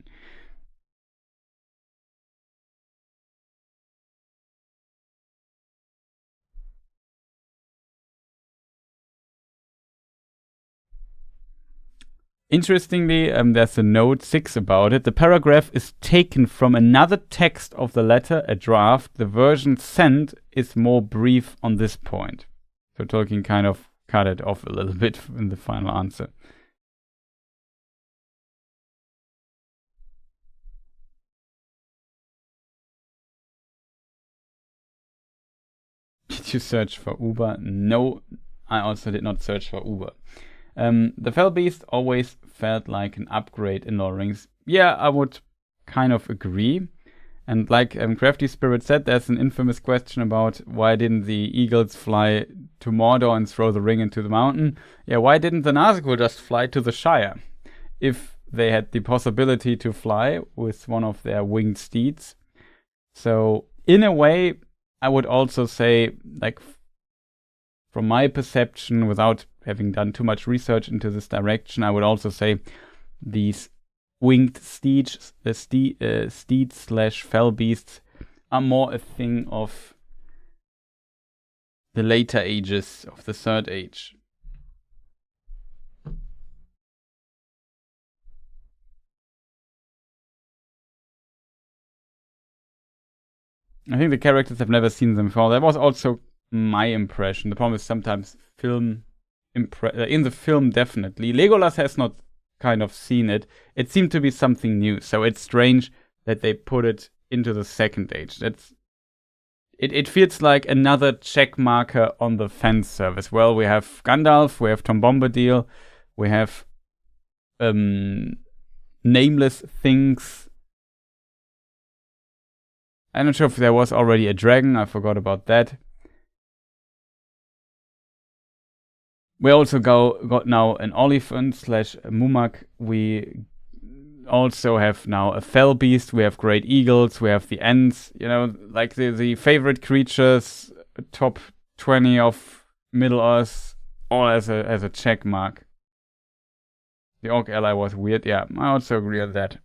S1: Interestingly, there's a note 6 about it. The paragraph is taken from another text of the letter, a draft. The version sent is more brief on this point. So Tolkien kind of cut it off a little bit in the final answer. Did you search for Uber? No, I also did not search for Uber. The Fell Beast always felt like an upgrade in Lord of the Rings. Yeah, I would kind of agree. And like Crafty Spirit said, there's an infamous question about why didn't the eagles fly to Mordor and throw the ring into the mountain? Yeah, why didn't the Nazgul just fly to the Shire? If they had the possibility to fly with one of their winged steeds. So, in a way, I would also say, like, from my perception, without having done too much research into this direction, I would also say these winged steeds / fell beasts are more a thing of the later ages of the Third Age. I think the characters have never seen them before. That was also my impression. The problem is sometimes in the film definitely. Legolas has not kind of seen it. It seemed to be something new, so it's strange that they put it into the Second Age. It feels like another check marker on the fan service. Well, we have Gandalf, we have Tom Bombadil, we have nameless things. I'm not sure if there was already a dragon. I forgot about that. We also got now an Oliphant / Mumak. We also have now a Fell Beast. We have Great Eagles. We have the Ents. You know, like the favorite creatures, top 20 of Middle Earth, all as a check mark. The Orc Ally was weird. Yeah, I also agree on that.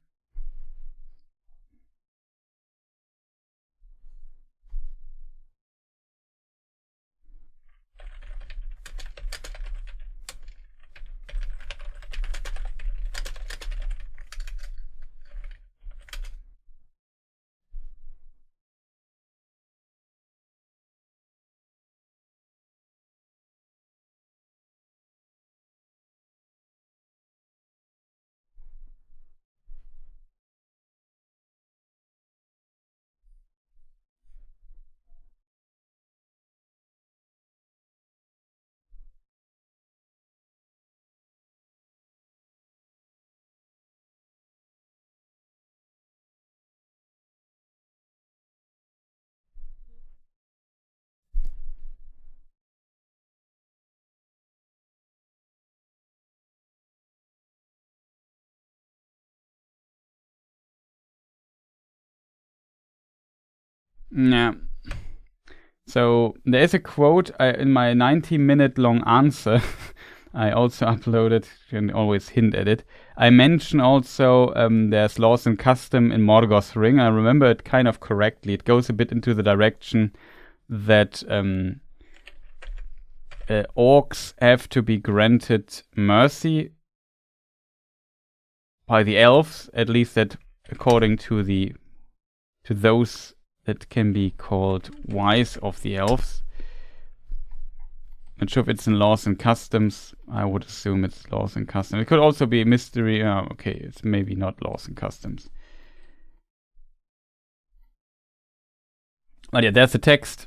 S1: Yeah. So there is a quote in my 90-minute long answer. I also uploaded, you can always hint at it. I mention also there's laws and custom in Morgoth's ring. I remember it kind of correctly. It goes a bit into the direction that orcs have to be granted mercy by the elves, at least that according to those that can be called wise of the elves. Not sure if it's in laws and customs. I would assume it's laws and customs. It could also be mystery. Okay, it's maybe not laws and customs. But yeah, there's the text.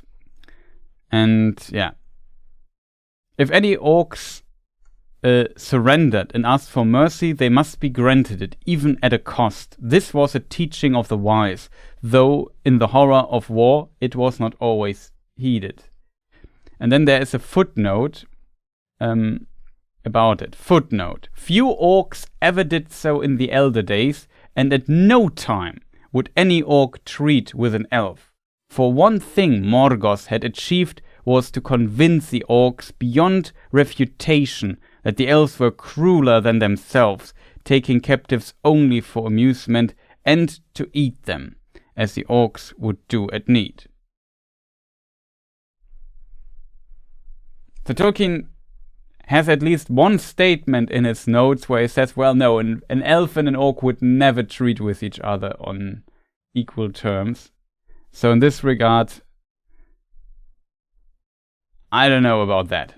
S1: And yeah. If any orcs surrendered and asked for mercy, they must be granted it, even at a cost. This was a teaching of the wise, though in the horror of war it was not always heeded. And then there is a footnote about it. Footnote. Few orcs ever did so in the elder days, and at no time would any orc treat with an elf. For one thing Morgoth had achieved was to convince the orcs beyond refutation that the elves were crueler than themselves, taking captives only for amusement, and to eat them, as the orcs would do at need. So Tolkien has at least one statement in his notes where he says, well, no, an elf and an orc would never treat with each other on equal terms. So in this regard, I don't know about that.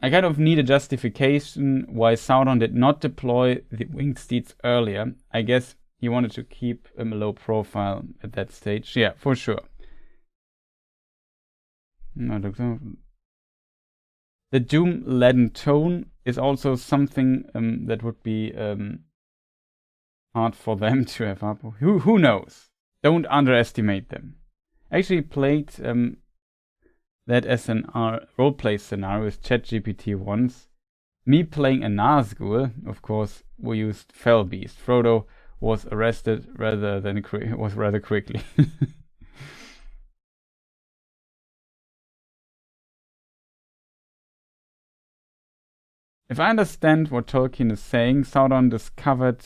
S1: I kind of need a justification why Sauron did not deploy the winged steeds earlier. I guess he wanted to keep a low profile at that stage. Yeah, for sure. The doom-laden tone is also something that would be hard for them to have up. Who knows? Don't underestimate them. I actually played that as an roleplay scenario with ChatGPT once. Me playing a Nazgul, of course, we used Fell Beast. Frodo was arrested rather quickly. If I understand what Tolkien is saying, Sauron discovered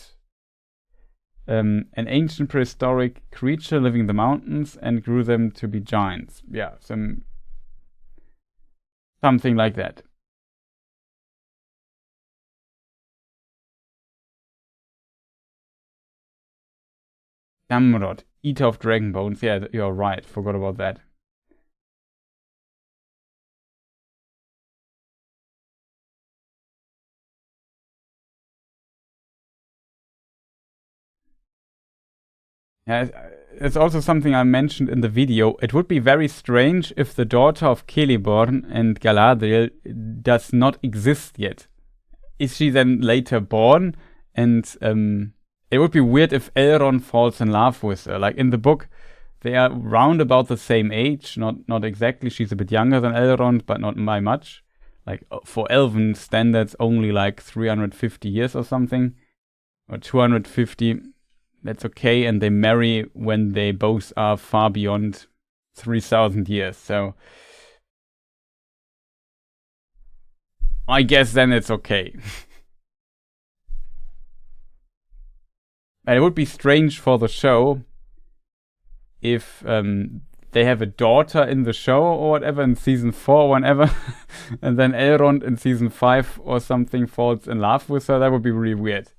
S1: an ancient prehistoric creature living in the mountains and grew them to be giants. Yeah, something like that. Damrod, eater of dragon bones. Yeah, you're right. Forgot about that. Yeah, it's also something I mentioned in the video. It would be very strange if the daughter of Celeborn and Galadriel does not exist yet. Is she then later born? And it would be weird if Elrond falls in love with her. Like in the book, they are round about the same age. Not exactly. She's a bit younger than Elrond, but not by much. Like for elven standards, only like 350 years or something. Or 250. That's okay, and they marry when they both are far beyond 3,000 years, so I guess then it's okay. And it would be strange for the show if they have a daughter in the show or whatever in season 4 or whenever, and then Elrond in season 5 or something falls in love with her. That would be really weird.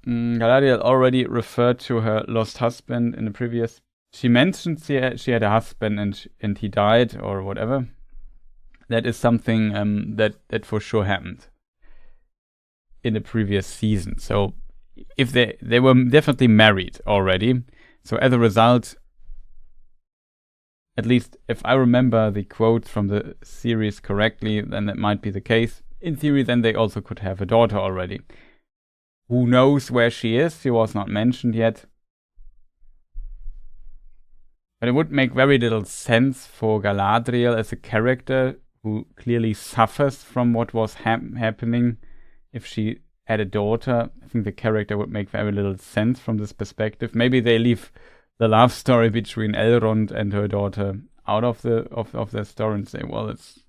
S1: Galadriel already referred to her lost husband in the previous. She mentioned she had a husband and he died or whatever. That is something that for sure happened in the previous season. So if they were definitely married already. So as a result, at least if I remember the quote from the series correctly, then that might be the case. In theory, then they also could have a daughter already. Who knows where she is? She was not mentioned yet. But it would make very little sense for Galadriel as a character who clearly suffers from what was happening. If she had a daughter, I think the character would make very little sense from this perspective. Maybe they leave the love story between Elrond and her daughter out of their story and say, well, it's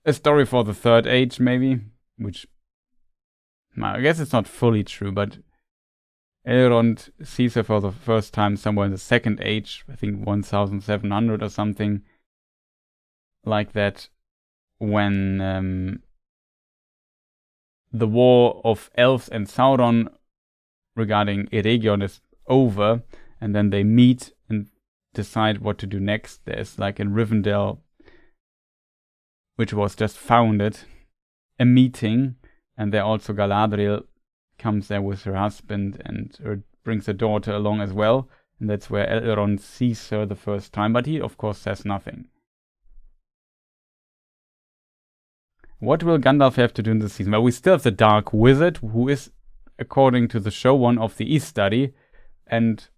S1: a story for the Third Age, maybe, which I guess it's not fully true, but Elrond sees her for the first time somewhere in the Second Age, I think 1700 or something like that, when the war of elves and Sauron regarding Eregion is over, and then they meet and decide what to do next. There's like in Rivendell, which was just founded, a meeting. And there also Galadriel comes there with her husband and brings a daughter along as well. And that's where Elrond sees her the first time. But he, of course, says nothing. What will Gandalf have to do in this season? Well, we still have the Dark Wizard, who is, according to the show, one of the Istari. And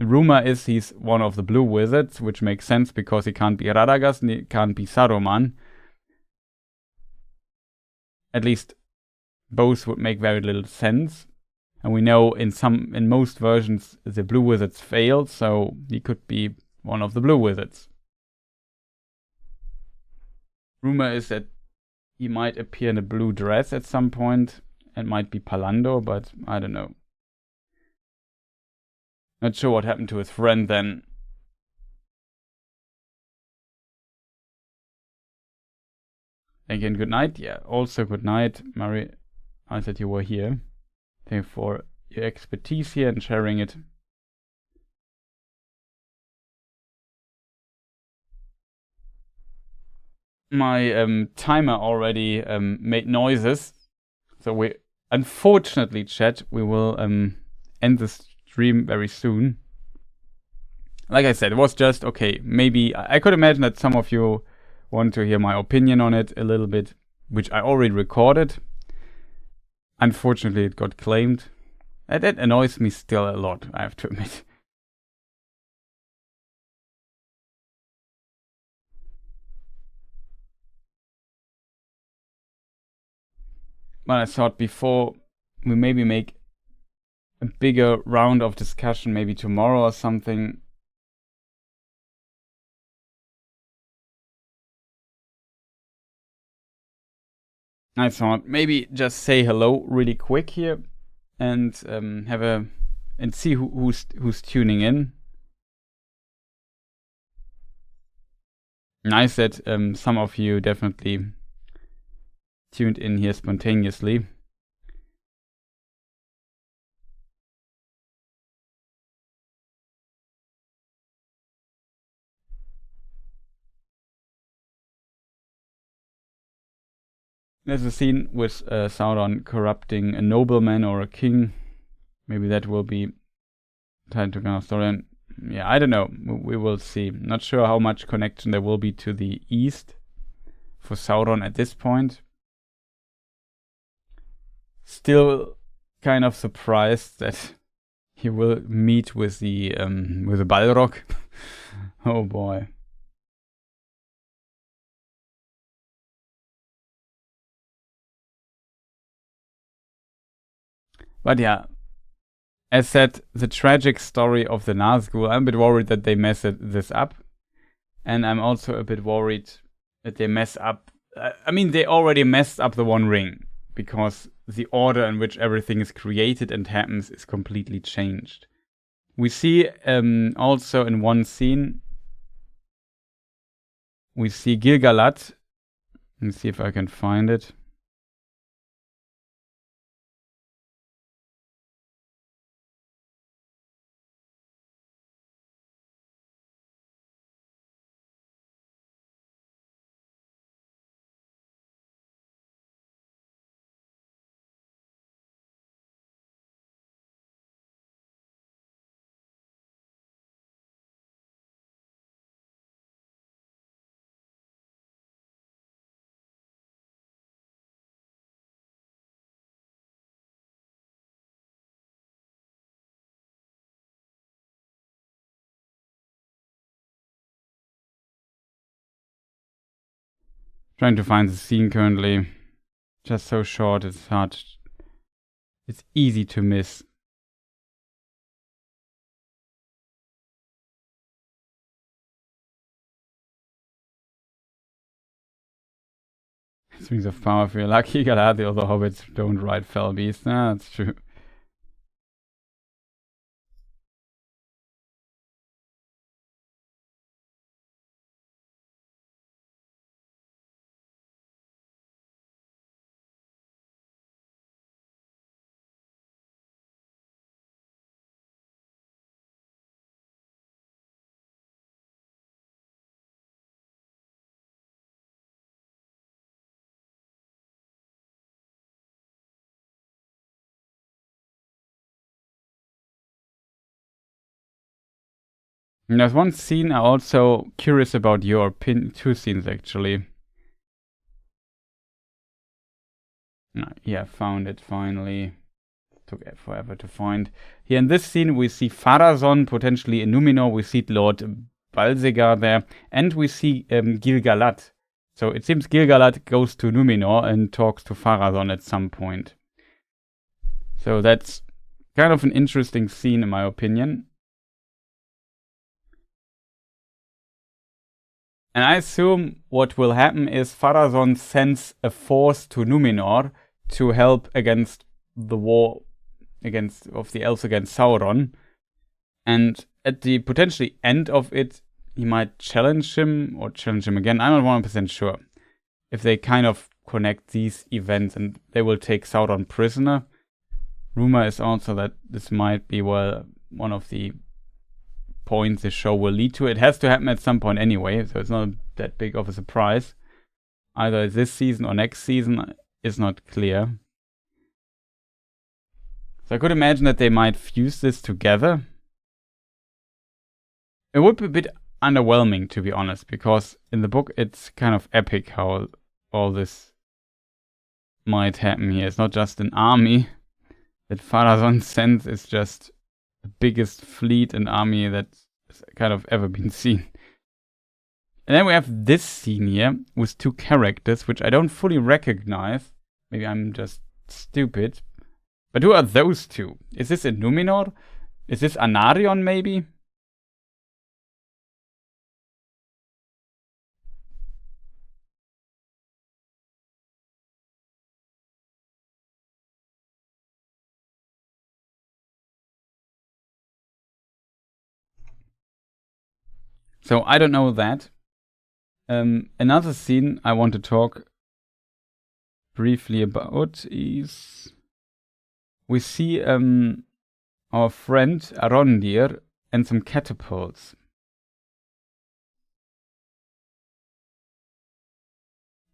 S1: rumor is he's one of the blue wizards, which makes sense because he can't be Radagast and he can't be Saruman. At least both would make very little sense. And we know in most versions the blue wizards fail, so he could be one of the blue wizards. Rumor is that he might appear in a blue dress at some point and might be Palando, but I don't know. Not sure what happened to his friend then. Again, good night. Yeah, also good night, Mary. I said you were here. Thank you for your expertise here and sharing it. My timer already made noises. So we, unfortunately, chat, we will end the stream very soon. Like I said, it was just, okay, maybe, I could imagine that some of you want to hear my opinion on it a little bit, which I already recorded. Unfortunately, it got claimed. That annoys me still a lot, I have to admit. But I thought before we maybe make a bigger round of discussion, maybe tomorrow or something. I thought maybe just say hello really quick here and and see who's tuning in. Nice that some of you definitely tuned in here spontaneously. There's a scene with Sauron corrupting a nobleman or a king. Maybe that will be tied to kind of story. And yeah, I don't know. We will see. Not sure how much connection there will be to the east for Sauron at this point. Still kind of surprised that he will meet with the Balrog. Oh boy. But yeah, as said, the tragic story of the Nazgul, I'm a bit worried that they mess this up. And I'm also a bit worried that they mess up. I mean, they already messed up the One Ring, because the order in which everything is created and happens is completely changed. We see also in one scene, we see Gil-galad. Let me see if I can find it. Trying to find the scene currently. Just so short, it's hard. It's easy to miss. Rings of Power, if you're lucky, Galad, the other hobbits don't ride fell beasts. Nah, that's true. And there's one scene I'm also curious about your opinion. Two scenes actually. Yeah, found it finally. took forever to find. Here in this scene, we see Pharazôn potentially in Numenor. We see Lord Balzegar there, and we see Gil-galad. So it seems Gil-galad goes to Numenor and talks to Pharazôn at some point. So that's kind of an interesting scene in my opinion. And I assume what will happen is Pharazôn sends a force to Numenor to help against the war of the elves against Sauron. And at the potentially end of it, he might challenge him or challenge him again. I'm not 100% sure if they kind of connect these events and they will take Sauron prisoner. Rumor is also that this might be, well, one of the points the show will lead to. It has to happen at some point anyway, so it's not that big of a surprise. Either this season or next season is not clear. So I could imagine that they might fuse this together. It would be a bit underwhelming, to be honest, because in the book it's kind of epic how all this might happen here. It's not just an army that Pharazôn sends, it's just the biggest fleet and army that's kind of ever been seen. And then we have this scene here with two characters which I don't fully recognize. Maybe I'm just stupid. But who are those two? Is this in Numenor? Is this Anarion maybe? So I don't know that. Another scene I want to talk briefly about is we see our friend Arondir and some catapults.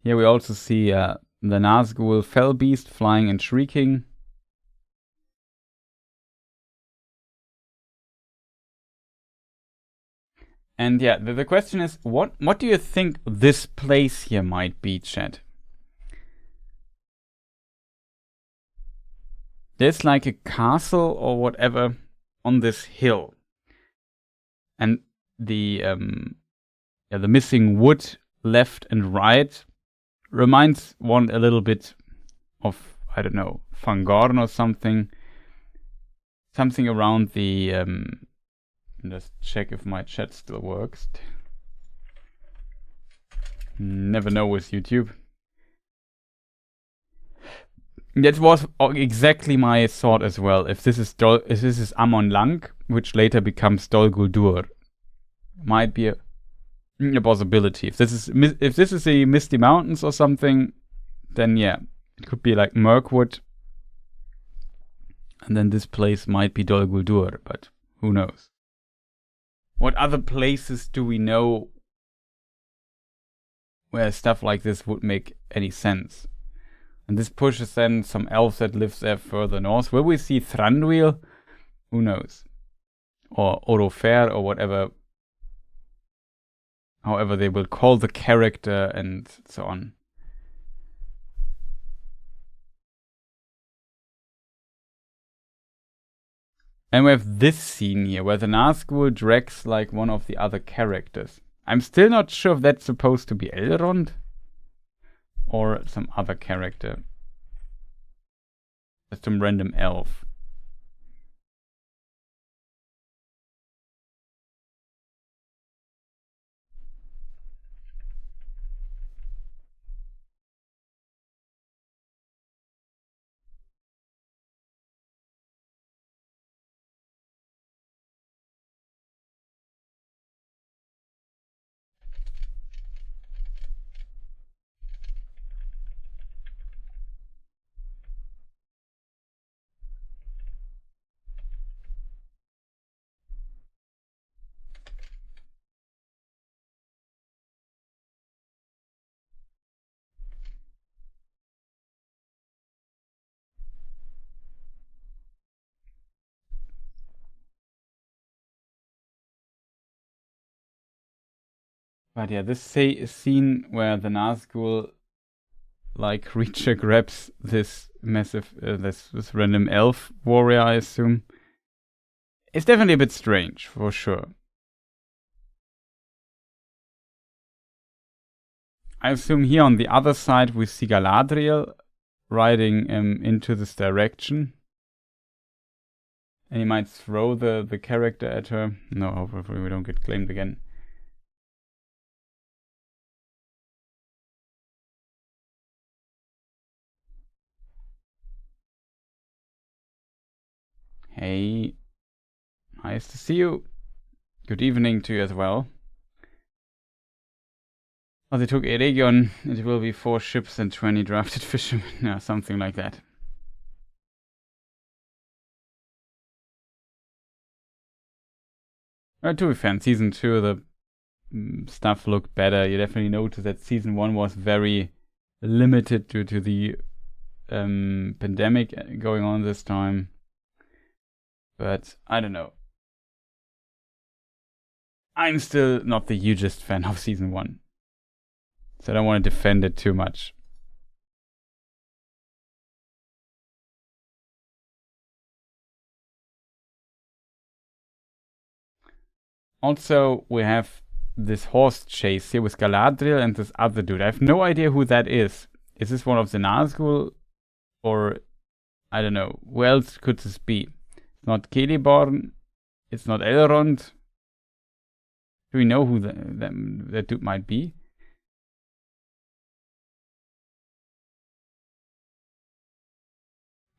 S1: Here we also see the Nazgul fell beast flying and shrieking. And yeah, the question is, what do you think this place here might be, chat? There's like a castle or whatever on this hill. And the missing wood left and right reminds one a little bit of, I don't know, Fangorn or something. Something around the just check if my chat still works. Never know with YouTube. That was exactly my thought as well. If this is Amon Lang, which later becomes Dol Guldur, might be a possibility. If this is the Misty Mountains or something, then yeah, it could be like Mirkwood, and then this place might be Dol Guldur, but who knows? What other places do we know where stuff like this would make any sense? And this pushes then some elves that live there further north. Will we see Thranduil? Who knows? Or Orofer or whatever. However they will call the character and so on. And we have this scene here where the Nazgul drags like one of the other characters. I'm still not sure if that's supposed to be Elrond or some other character. Just some random elf. But yeah, this scene where the Nazgul like creature grabs this massive, this random elf warrior, I assume. It's definitely a bit strange, for sure. I assume here on the other side we see Galadriel riding into this direction. And he might throw the character at her. No, hopefully we don't get claimed again. Hey, nice to see you. Good evening to you as well. Oh, they took Eregion. It will be 4 ships and 20 drafted fishermen. Yeah, something like that. To be fair, in Season 2 the stuff looked better. You definitely notice that Season 1 was very limited due to the pandemic going on this time. But I don't know. I'm still not the hugest fan of Season 1. So I don't want to defend it too much. Also, we have this horse chase here with Galadriel and this other dude. I have no idea who that is. Is this one of the Nazgul? Or, I don't know. Who else could this be? It's not Celeborn. It's not Elrond. Do we know who that dude might be?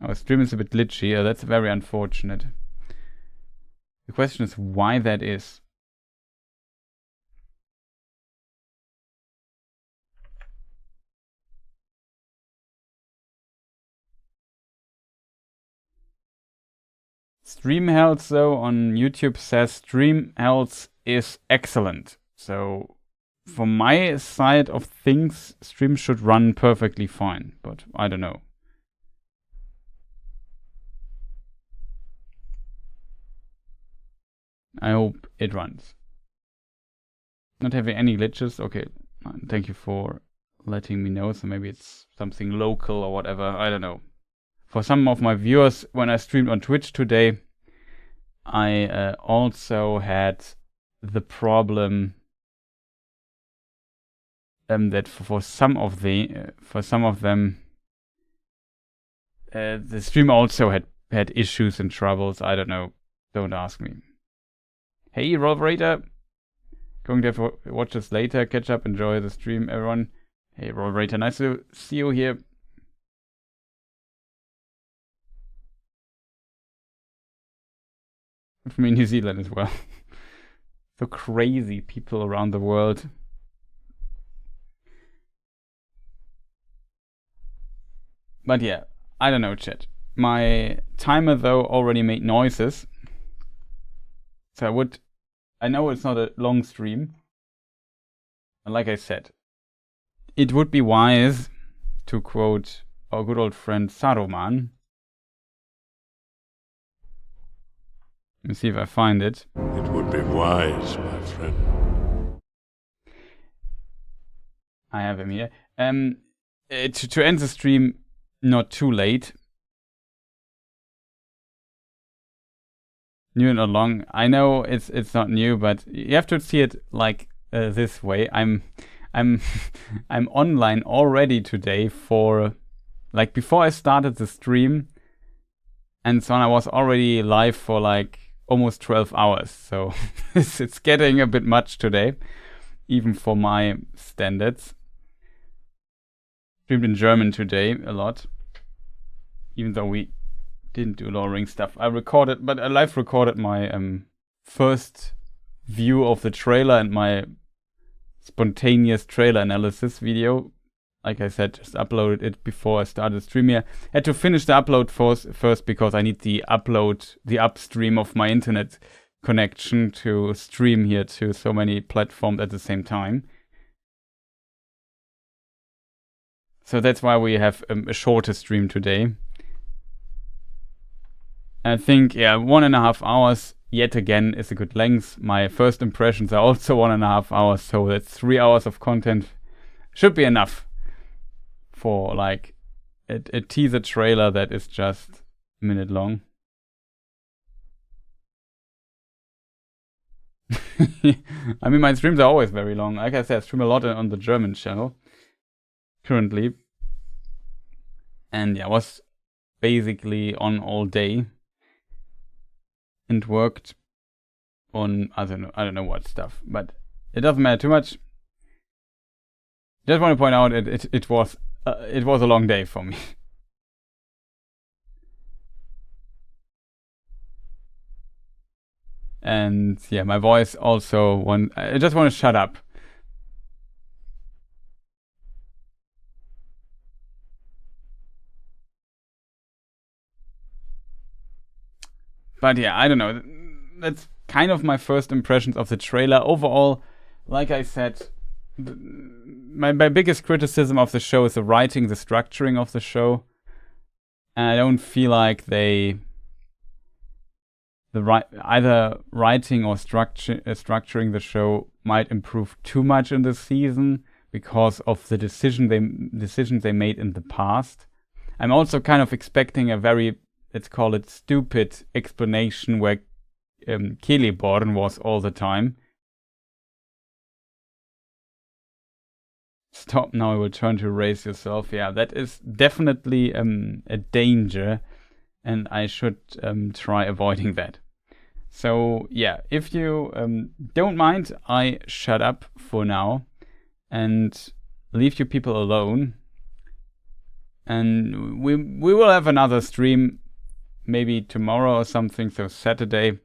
S1: Our stream is a bit glitchy. Oh, that's very unfortunate. The question is why that is. Stream health, though, on YouTube says stream health is excellent. So, from my side of things, stream should run perfectly fine. But I don't know. I hope it runs. Not having any glitches. Okay, thank you for letting me know. So maybe it's something local or whatever. I don't know. For some of my viewers, when I streamed on Twitch today, I also had the problem that for some of them, the stream also had issues and troubles. I don't know. Don't ask me. Hey, Rolverator. Going to watch this later. Catch up. Enjoy the stream, everyone. Hey, Rolverator. Nice to see you here. From New Zealand as well. So crazy people around the world. But yeah, I don't know, chat. My timer, though, already made noises. So I know it's not a long stream. And like I said, it would be wise to quote our good old friend Saruman. Let me see if I find it.
S2: It would be wise, my friend.
S1: I have him here. To end the stream not too late. New and not long. I know it's not new, but you have to see it like this way. I'm online already today for like before I started the stream, and so on. I was already live for like almost 12 hours. So it's getting a bit much today, even for my standards. Streamed in German today a lot, even though we didn't do Lord of the Rings stuff. I live recorded my first view of the trailer and my spontaneous trailer analysis video. Like I said, just uploaded it before I started the stream here. Had to finish the upload first because I need the upstream of my internet connection to stream here to so many platforms at the same time. So that's why we have a shorter stream today. I think, 1.5 hours yet again is a good length. My first impressions are also 1.5 hours, so that's 3 hours of content. Should be enough for like a teaser trailer that is just a minute long. I mean, my streams are always very long. Like I said, I stream a lot on the German channel currently. And yeah, I was basically on all day and worked on I don't know what stuff, but it doesn't matter too much. Just want to point out it was a long day for me. And yeah, my voice also I just want to shut up. But yeah, I don't know. That's kind of my first impressions of the trailer. Overall, like I said, my biggest criticism of the show is the writing, the structuring of the show. And I don't feel like either writing or structuring the show might improve too much in this season because of the decisions they made in the past. I'm also kind of expecting a very, let's call it, stupid explanation where Celeborn was all the time. Stop now, I will turn to erase yourself. Yeah, that is definitely a danger, and I should try avoiding that. So yeah, if you don't mind, I shut up for now and leave you people alone. And we will have another stream maybe tomorrow or something, so Saturday.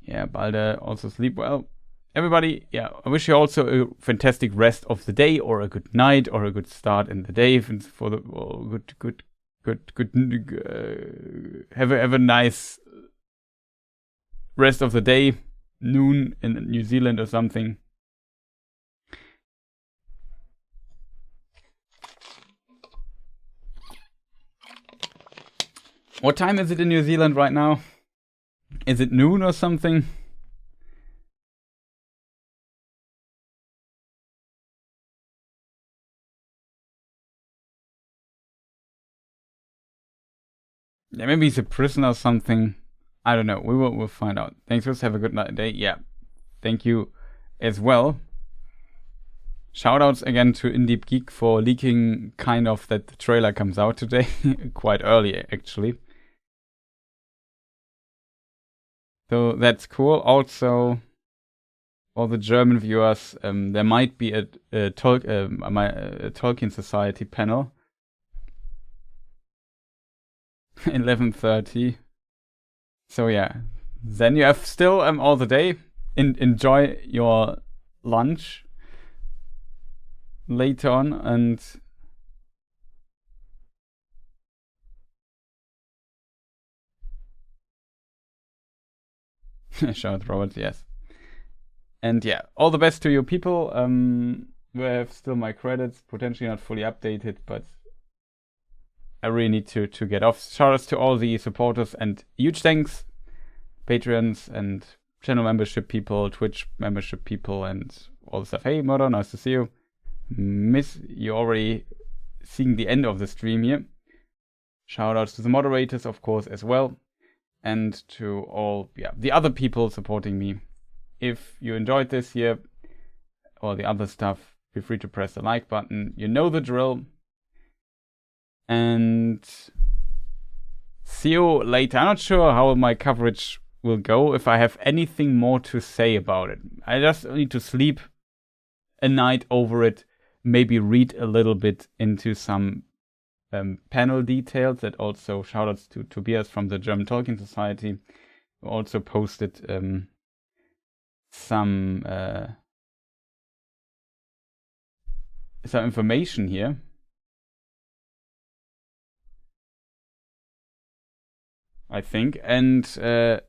S1: Yeah, Balder, also sleep well. Everybody, yeah, I wish you also a fantastic rest of the day, or a good night, or a good start in the day for the have a nice rest of the day, noon in New Zealand or something. What time is it in New Zealand right now? Is it noon or something? Yeah, maybe he's a prisoner or something. I don't know. We'll find out. Thanks, guys. Have a good night day. Yeah. Thank you as well. Shoutouts again to Indeep Geek for leaking kind of that the trailer comes out today. Quite early, actually. So that's cool. Also, for the German viewers, there might be a Tolkien Society panel. 11:30. So yeah, then you have still all the day. Enjoy your lunch later on, and shout out Robert, yes. And yeah, all the best to you people. We have still my credits, potentially not fully updated, but I really need to get off. Shoutouts to all the supporters, and huge thanks, Patreons and channel membership people, Twitch membership people, and all the stuff. Hey, Murder, nice to see you. Miss you already seeing the end of the stream here. Shoutouts to the moderators, of course, as well, and to all the other people supporting me. If you enjoyed this here or the other stuff, feel free to press the like button. You know the drill. And see you later. I'm not sure how my coverage will go, if I have anything more to say about it. I just need to sleep a night over it, maybe read a little bit into some panel details. That also shoutouts to Tobias from the German Tolkien Society, who also posted some information here. I think, and I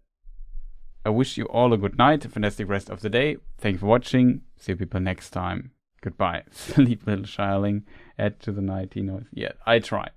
S1: wish you all a good night, a fantastic rest of the day. Thanks for watching. See you people next time. Goodbye. Sleep, little shireling. Add to the nighty noise. Yeah, I try.